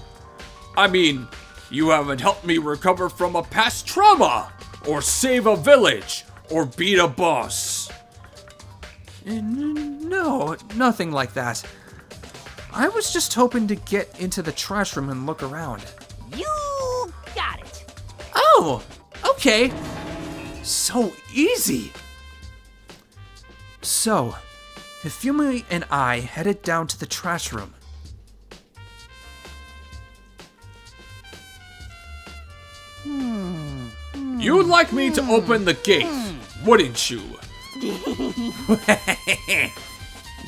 I mean, you haven't helped me recover from a past trauma, or save a village, or beat a boss. No, nothing like that. I was just hoping to get into the trash room and look around. You got it. Oh, okay. So easy. So, Hifumi and I headed down to the trash room. You'd like me to open the gate, wouldn't you?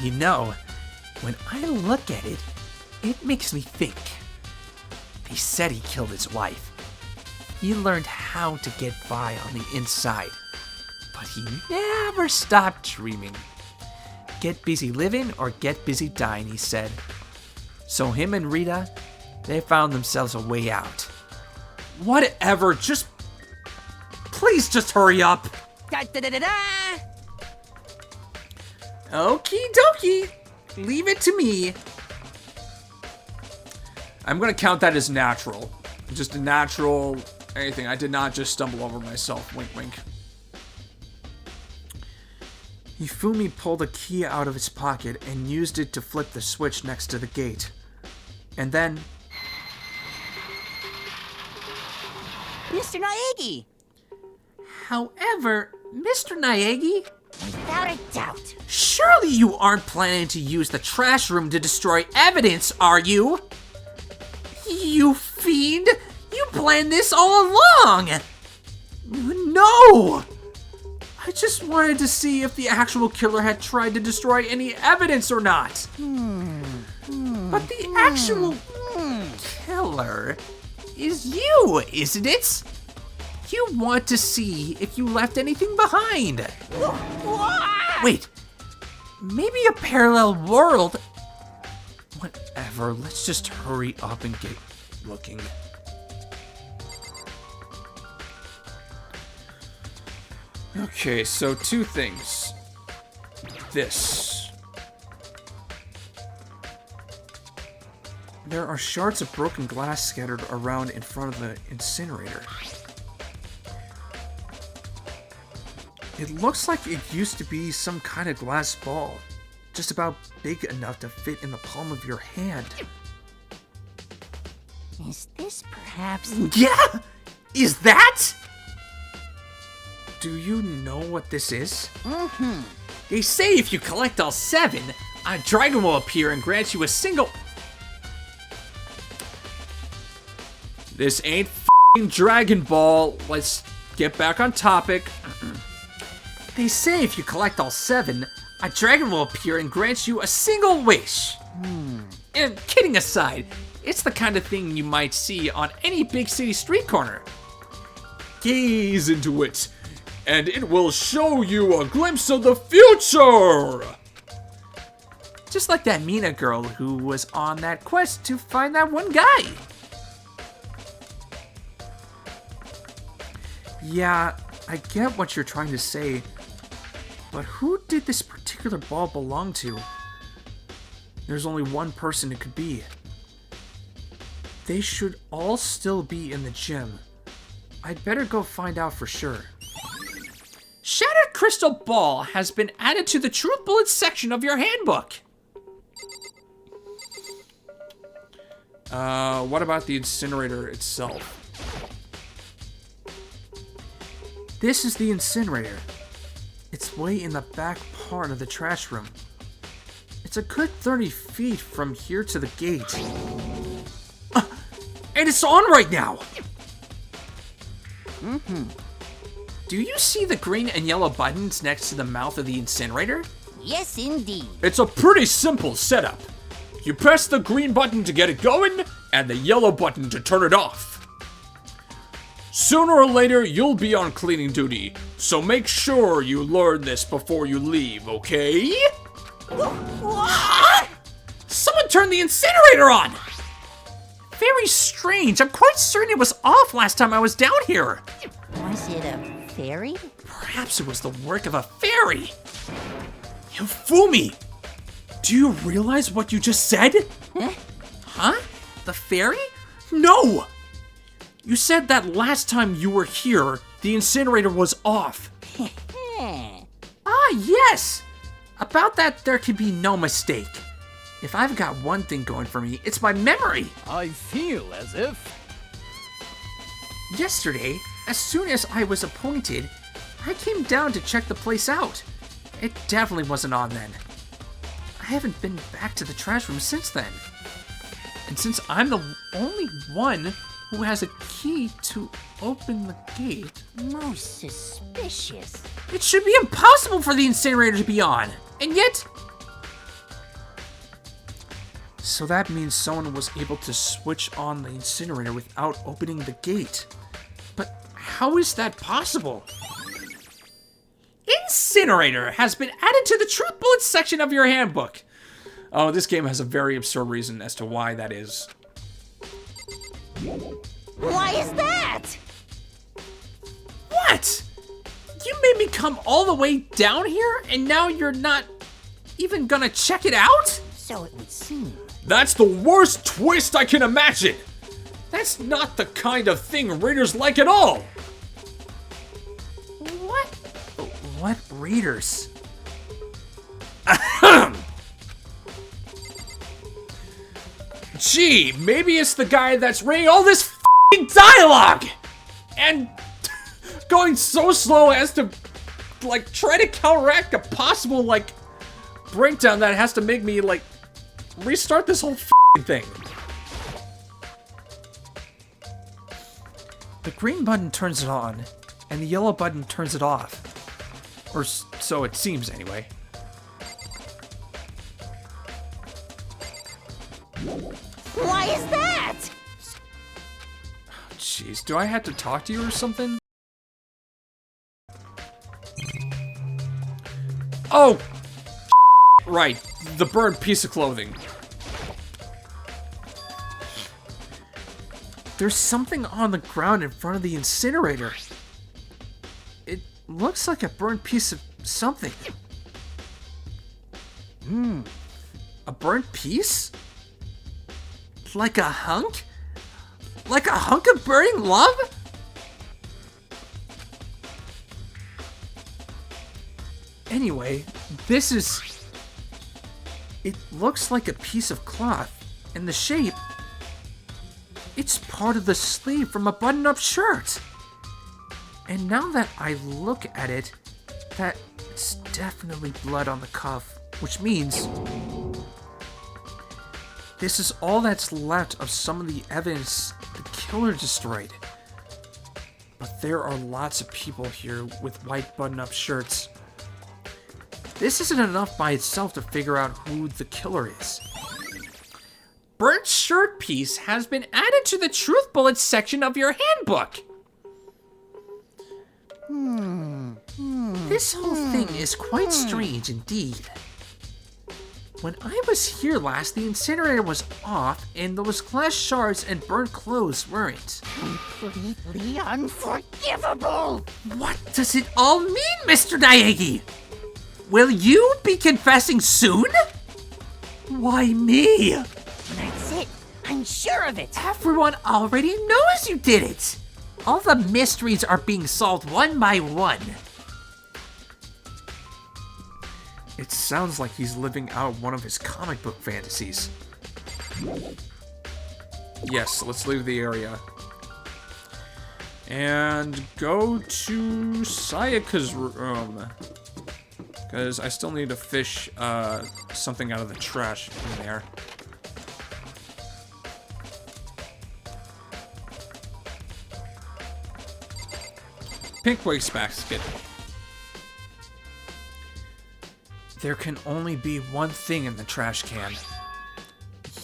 You know, when I look at it, it makes me think. They said he killed his wife. He learned how to get by on the inside, but he never stopped dreaming. Get busy living or get busy dying, he said. So him and Rita, they found themselves a way out. Whatever, please just hurry up. Da-da-da-da-da. Okie dokie, leave it to me. I'm gonna count that as natural. Just a natural anything. I did not just stumble over myself. Wink, wink. Hifumi pulled a key out of his pocket and used it to flip the switch next to the gate. And then... Mr. Naegi. However, Mr. Naegi, Without a doubt. surely you aren't planning to use the trash room to destroy evidence, are you? You fiend! You planned this all along! No! I just wanted to see if the actual killer had tried to destroy any evidence or not. But the actual killer is you, isn't it? You want to see if you left anything behind. Wait, maybe a parallel world? Whatever, let's just hurry up and get looking. Okay, so two things. This. There are shards of broken glass scattered around in front of the incinerator. It looks like it used to be some kind of glass ball, just about big enough to fit in the palm of your hand. Is this perhaps... Yeah? Is that? Do you know what this is? They say if you collect all 7, a dragon will appear and grant you a single... This ain't f***ing Dragon Ball. Let's get back on topic. They say if you collect all 7, a dragon will appear and grant you a single wish. And kidding aside, it's the kind of thing you might see on any big city street corner. Gaze into it, and it will show you a glimpse of the future! Just like that Mina girl who was on that quest to find that one guy. Yeah, I get what you're trying to say, but who did this particular ball belong to? There's only one person it could be. They should all still be in the gym. I'd better go find out for sure. Shattered Crystal Ball has been added to the Truth Bullets section of your handbook. What about the incinerator itself? This is the incinerator. It's way in the back part of the trash room. It's a good 30 feet from here to the gate. And it's on right now! Do you see the green and yellow buttons next to the mouth of the incinerator? Yes, indeed. It's a pretty simple setup. You press the green button to get it going, and the yellow button to turn it off. Sooner or later, you'll be on cleaning duty, so make sure you learn this before you leave, okay? What? Someone turned the incinerator on! Very strange. I'm quite certain it was off last time I was down here. Was it a fairy? Perhaps it was the work of a fairy. You fool me. Do you realize what you just said? Huh? The fairy? No! You said that last time you were here, the incinerator was off. Ah, yes! About that, there can be no mistake. If I've got one thing going for me, it's my memory. I feel as if... Yesterday, as soon as I was appointed, I came down to check the place out. It definitely wasn't on then. I haven't been back to the trash room since then. And since I'm the only one who has a key to open the gate, Most suspicious. it should be impossible for the incinerator to be on. And yet... So that means someone was able to switch on the incinerator without opening the gate. But how is that possible? Incinerator has been added to the Truth Bullets section of your handbook. Oh, this game has a very absurd reason as to why that is. Why is that? What? You made me come all the way down here, and now you're not even gonna check it out? So it would seem. That's the worst twist I can imagine. That's not the kind of thing readers like at all. What? What readers? Gee, maybe it's the guy that's reading all this f***ing dialogue and going so slow as to, like, try to counteract a possible, like, breakdown that has to make me, like, restart this whole f***ing thing. The green button turns it on, and the yellow button turns it off. Or so it seems, anyway. Why is that? Jeez, do I have to talk to you or something? Oh! Right, the burned piece of clothing. There's something on the ground in front of the incinerator. It looks like a burnt piece of something. A burnt piece? Like a hunk? Like a hunk of burning love? Anyway, this is... It looks like a piece of cloth, and the shape... It's part of the sleeve from a button-up shirt. And now that I look at it, that's definitely blood on the cuff, which means this is all that's left of some of the evidence the killer destroyed. But there are lots of people here with white button-up shirts. This isn't enough by itself to figure out who the killer is. Burnt shirt piece has been added to the truth bullets section of your handbook. This whole thing is quite strange indeed. When I was here last, the incinerator was off, and those glass shards and burnt clothes weren't. Completely unforgivable! What does it all mean, Mr. Naegi? Will you be confessing soon? Why me? That's it. I'm sure of it. Everyone already knows you did it. All the mysteries are being solved one by one. It sounds like he's living out one of his comic book fantasies. Yes, let's leave the area. And go to Sayaka's room. Because I still need to fish something out of the trash in there. Pink wastebasket. There can only be one thing in the trash can.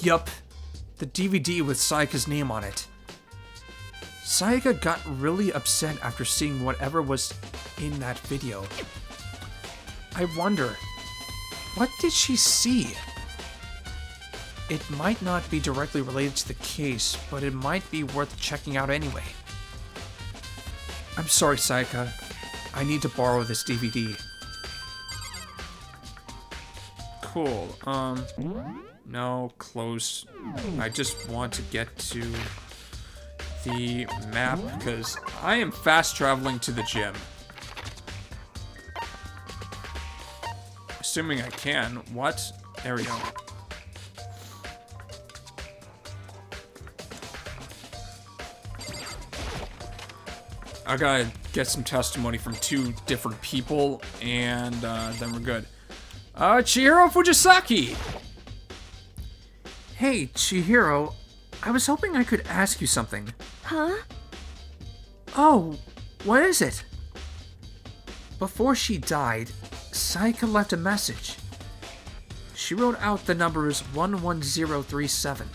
Yup, the DVD with Sayaka's name on it. Sayaka got really upset after seeing whatever was in that video. I wonder, what did she see? It might not be directly related to the case, but it might be worth checking out anyway. I'm sorry, Sayaka. I need to borrow this DVD. Cool. No, close. I just want to get to the map because I am fast traveling to the gym. Assuming I can. What? There we go. I gotta get some testimony from 2 different people, and then we're good. Chihiro Fujisaki! Hey, Chihiro. I was hoping I could ask you something. Huh? Oh, what is it? Before she died, Sayaka left a message. She wrote out the numbers 11037.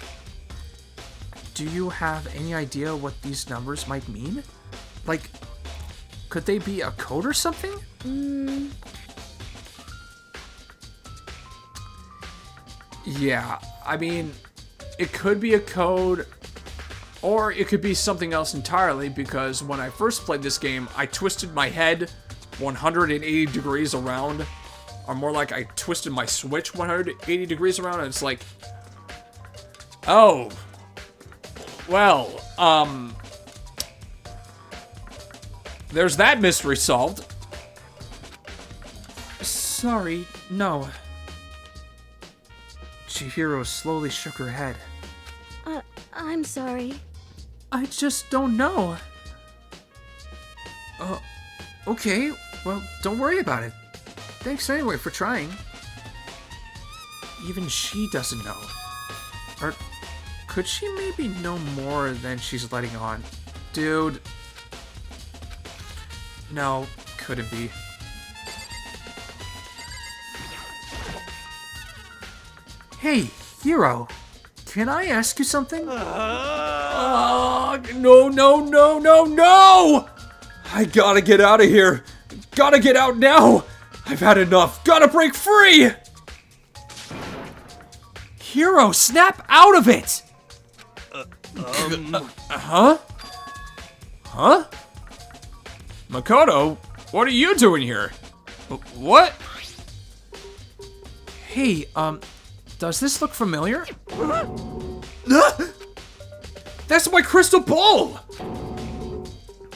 Do you have any idea what these numbers might mean? Like, could they be a code or something? Yeah, I mean, it could be a code, or it could be something else entirely, because when I first played this game, I twisted my head 180 degrees around, or more like I twisted my Switch 180 degrees around, and it's like, oh, well, there's that mystery solved. Sorry, no. Chihiro slowly shook her head. I'm sorry. I just don't know. Okay, well, don't worry about it. Thanks anyway for trying. Even she doesn't know. Or could she maybe know more than she's letting on? Dude. No, couldn't be. Hey, Hiro. Can I ask you something? No! I gotta get out of here. Gotta get out now. I've had enough. Gotta break free. Hiro, snap out of it. Huh? Makoto, what are you doing here? What? Hey, does this look familiar? That's my crystal ball!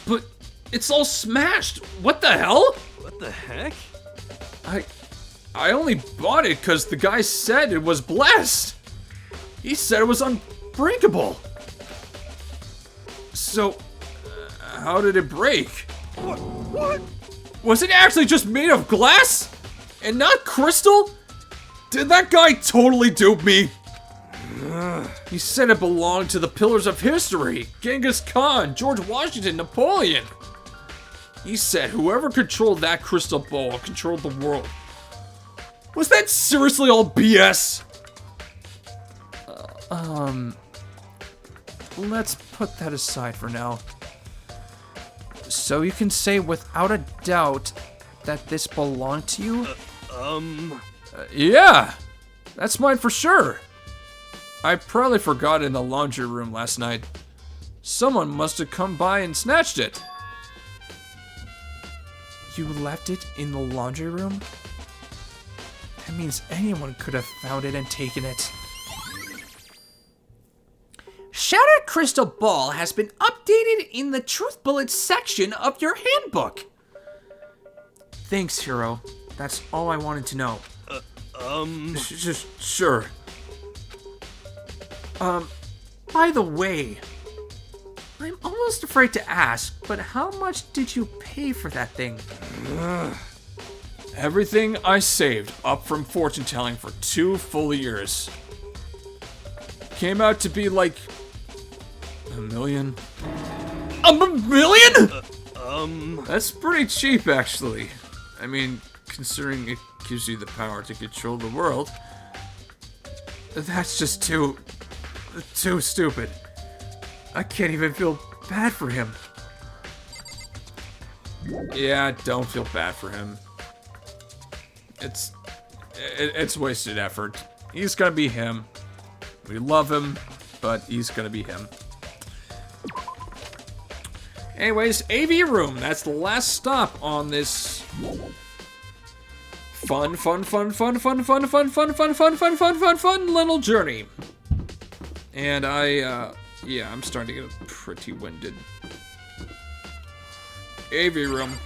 But it's all smashed. What the hell? What the heck? I only bought it because the guy said it was blessed. He said it was unbreakable. So, how did it break? What? Was it actually just made of glass? And not crystal? Did that guy totally dupe me? He said it belonged to the pillars of history. Genghis Khan, George Washington, Napoleon. He said whoever controlled that crystal ball controlled the world. Was that seriously all BS? Let's put that aside for now. So you can say without a doubt that this belonged to you? Yeah, that's mine for sure. I probably forgot it in the laundry room last night. Someone must have come by and snatched it. You left it in the laundry room? That means anyone could have found it and taken it. Shattered Crystal Ball has been updated in the Truth Bullets section of your handbook. Thanks, Hero. That's all I wanted to know. Sure. By the way, I'm almost afraid to ask, but how much did you pay for that thing? Everything I saved up from fortune telling for 2 full years. Came out to be like $1 million. $1 million? That's pretty cheap, actually. I mean, considering it gives you the power to control the world. That's just too stupid. I can't even feel bad for him. Yeah, don't feel bad for him. It's wasted effort. He's gonna be him. We love him, but he's gonna be him. Anyways, AV room. That's the last stop on this fun little journey. And yeah, I'm starting to get pretty winded. AV room.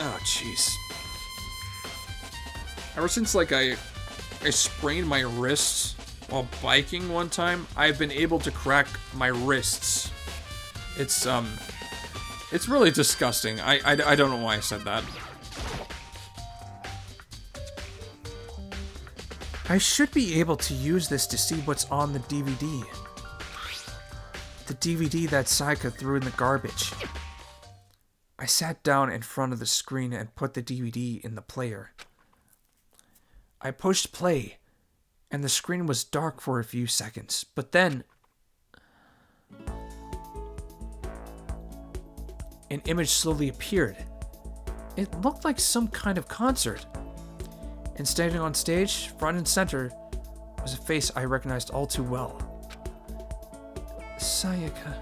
Oh, jeez. Ever since, like, I sprained my wrists while biking one time, I've been able to crack my wrists. It's really disgusting. I don't know why I said that. I should be able to use this to see what's on the DVD. The DVD that Sayaka threw in the garbage. I sat down in front of the screen and put the DVD in the player. I pushed play, and the screen was dark for a few seconds, but then an image slowly appeared. It looked like some kind of concert. And standing on stage, front and center, was a face I recognized all too well. Sayaka.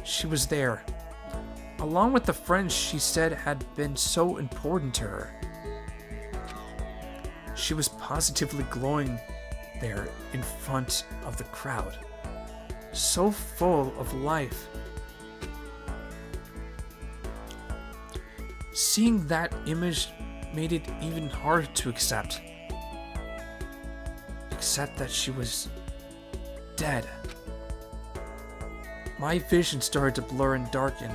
She was there, along with the friends she said had been so important to her. She was positively glowing there in front of the crowd, so full of life. Seeing that image made it even harder to accept. Except that she was dead. My vision started to blur and darken,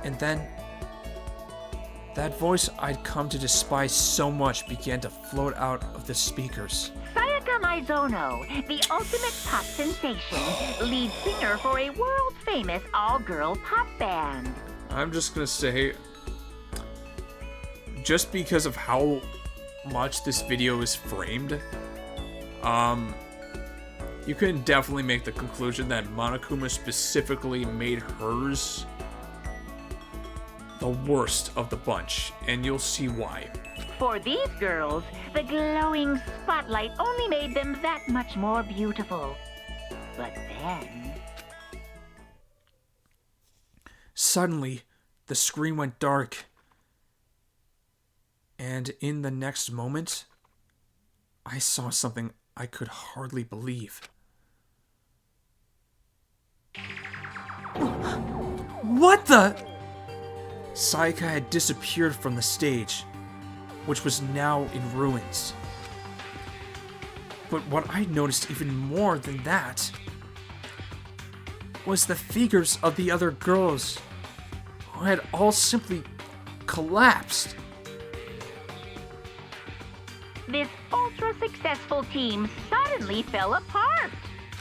and then that voice I'd come to despise so much began to float out of the speakers. Sayaka Mizono, the ultimate pop sensation, lead singer for a world-famous all-girl pop band. I'm just gonna say, just because of how much this video is framed, you can definitely make the conclusion that Monokuma specifically made hers the worst of the bunch, and you'll see why. For these girls, the glowing spotlight only made them that much more beautiful. But then... Suddenly, the screen went dark. And in the next moment, I saw something I could hardly believe. What the? Sayaka had disappeared from the stage, which was now in ruins. But what I noticed even more than that was the figures of the other girls, who had all simply collapsed. this ultra-successful team suddenly fell apart.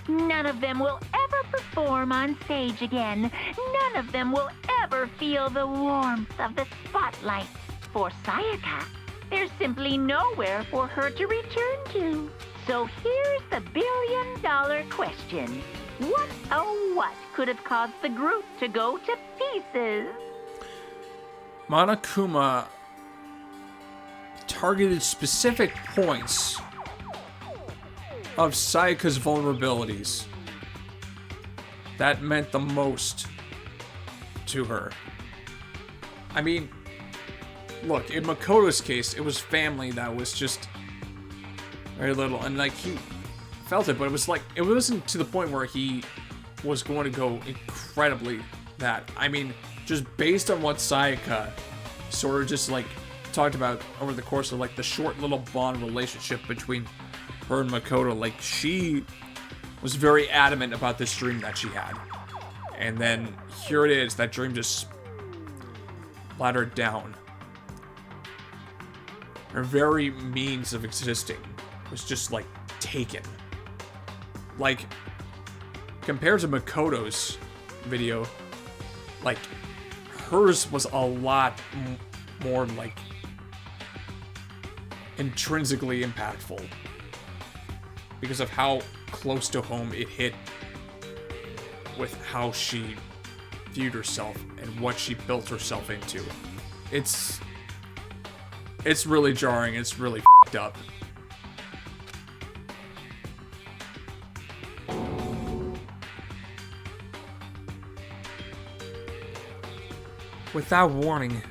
None of them will ever perform on stage again. None of them will ever feel the warmth of the spotlight. For Sayaka, there's simply nowhere for her to return to. So here's the billion-dollar question. What, oh what, could have caused the group to go to pieces? Monokuma targeted specific points of Sayaka's vulnerabilities that meant the most to her. I mean, look, in Makoto's case, it was family that was just very little, and like he felt it, but it was like, it wasn't to the point where he was going to go incredibly that. I mean, just based on what Sayaka sort of just like talked about over the course of like the short little bond relationship between her and Makoto, like she was very adamant about this dream that she had. And then here it is, that dream just laddered down. Her very means of existing was just like taken. Like, compared to Makoto's video, like hers was a lot more like intrinsically impactful because of how close to home it hit with how she viewed herself and what she built herself into. It's really jarring. It's really f***ed up. Without warning,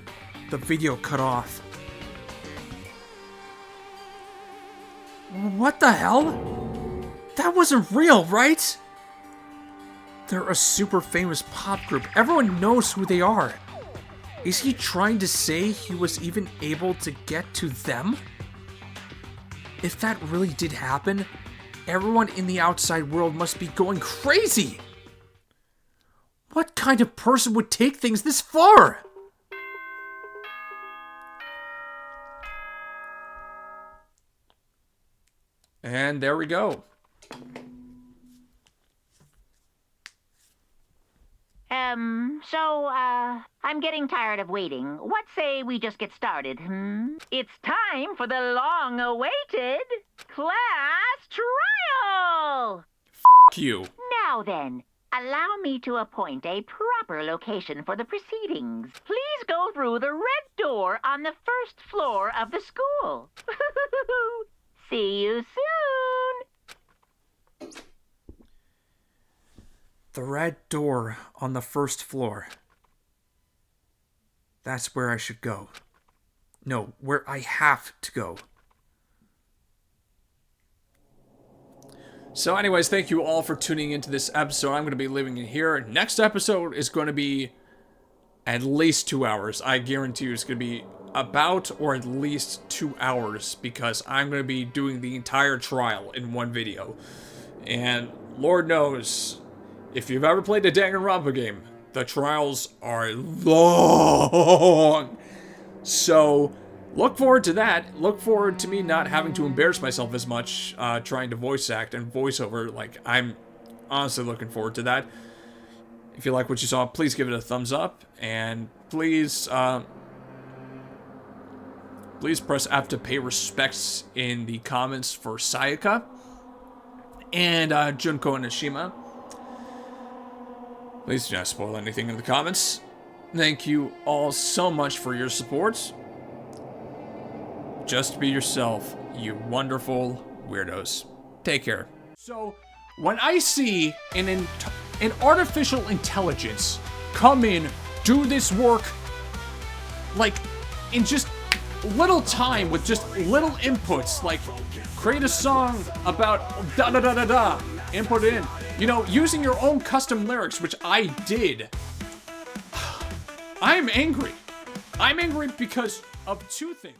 the video cut off. What the hell? That wasn't real, right? They're a super famous pop group. Everyone knows who they are. Is he trying to say he was even able to get to them? If that really did happen, everyone in the outside world must be going crazy. What kind of person would take things this far? And there we go. I'm getting tired of waiting. What say we just get started, It's time for the long-awaited class trial! F*** you. Now then, allow me to appoint a proper location for the proceedings. Please go through the red door on the first floor of the school. See you soon! The red door on the first floor. That's where I should go. No, where I have to go. So anyways, thank you all for tuning into this episode. I'm going to be leaving it here. Next episode is going to be at least 2 hours. I guarantee you it's going to be about or at least 2 hours because I'm going to be doing the entire trial in one video. And Lord knows, if you've ever played a Danganronpa game, the trials are long. So look forward to that. Look forward to me not having to embarrass myself as much trying to voice act and voiceover. Like, I'm honestly looking forward to that. If you like what you saw, please give it a thumbs up. And please, please press F to pay respects in the comments for Sayaka and Junko and Ashima. Please do not spoil anything in the comments. Thank you all so much for your support. Just be yourself, you wonderful weirdos. Take care. So, when I see an artificial intelligence come in, do this work, like, in just little time with just little inputs, like, create a song about da-da-da-da-da, input it in. You know, using your own custom lyrics, which I did. I am angry. I'm angry because of two things.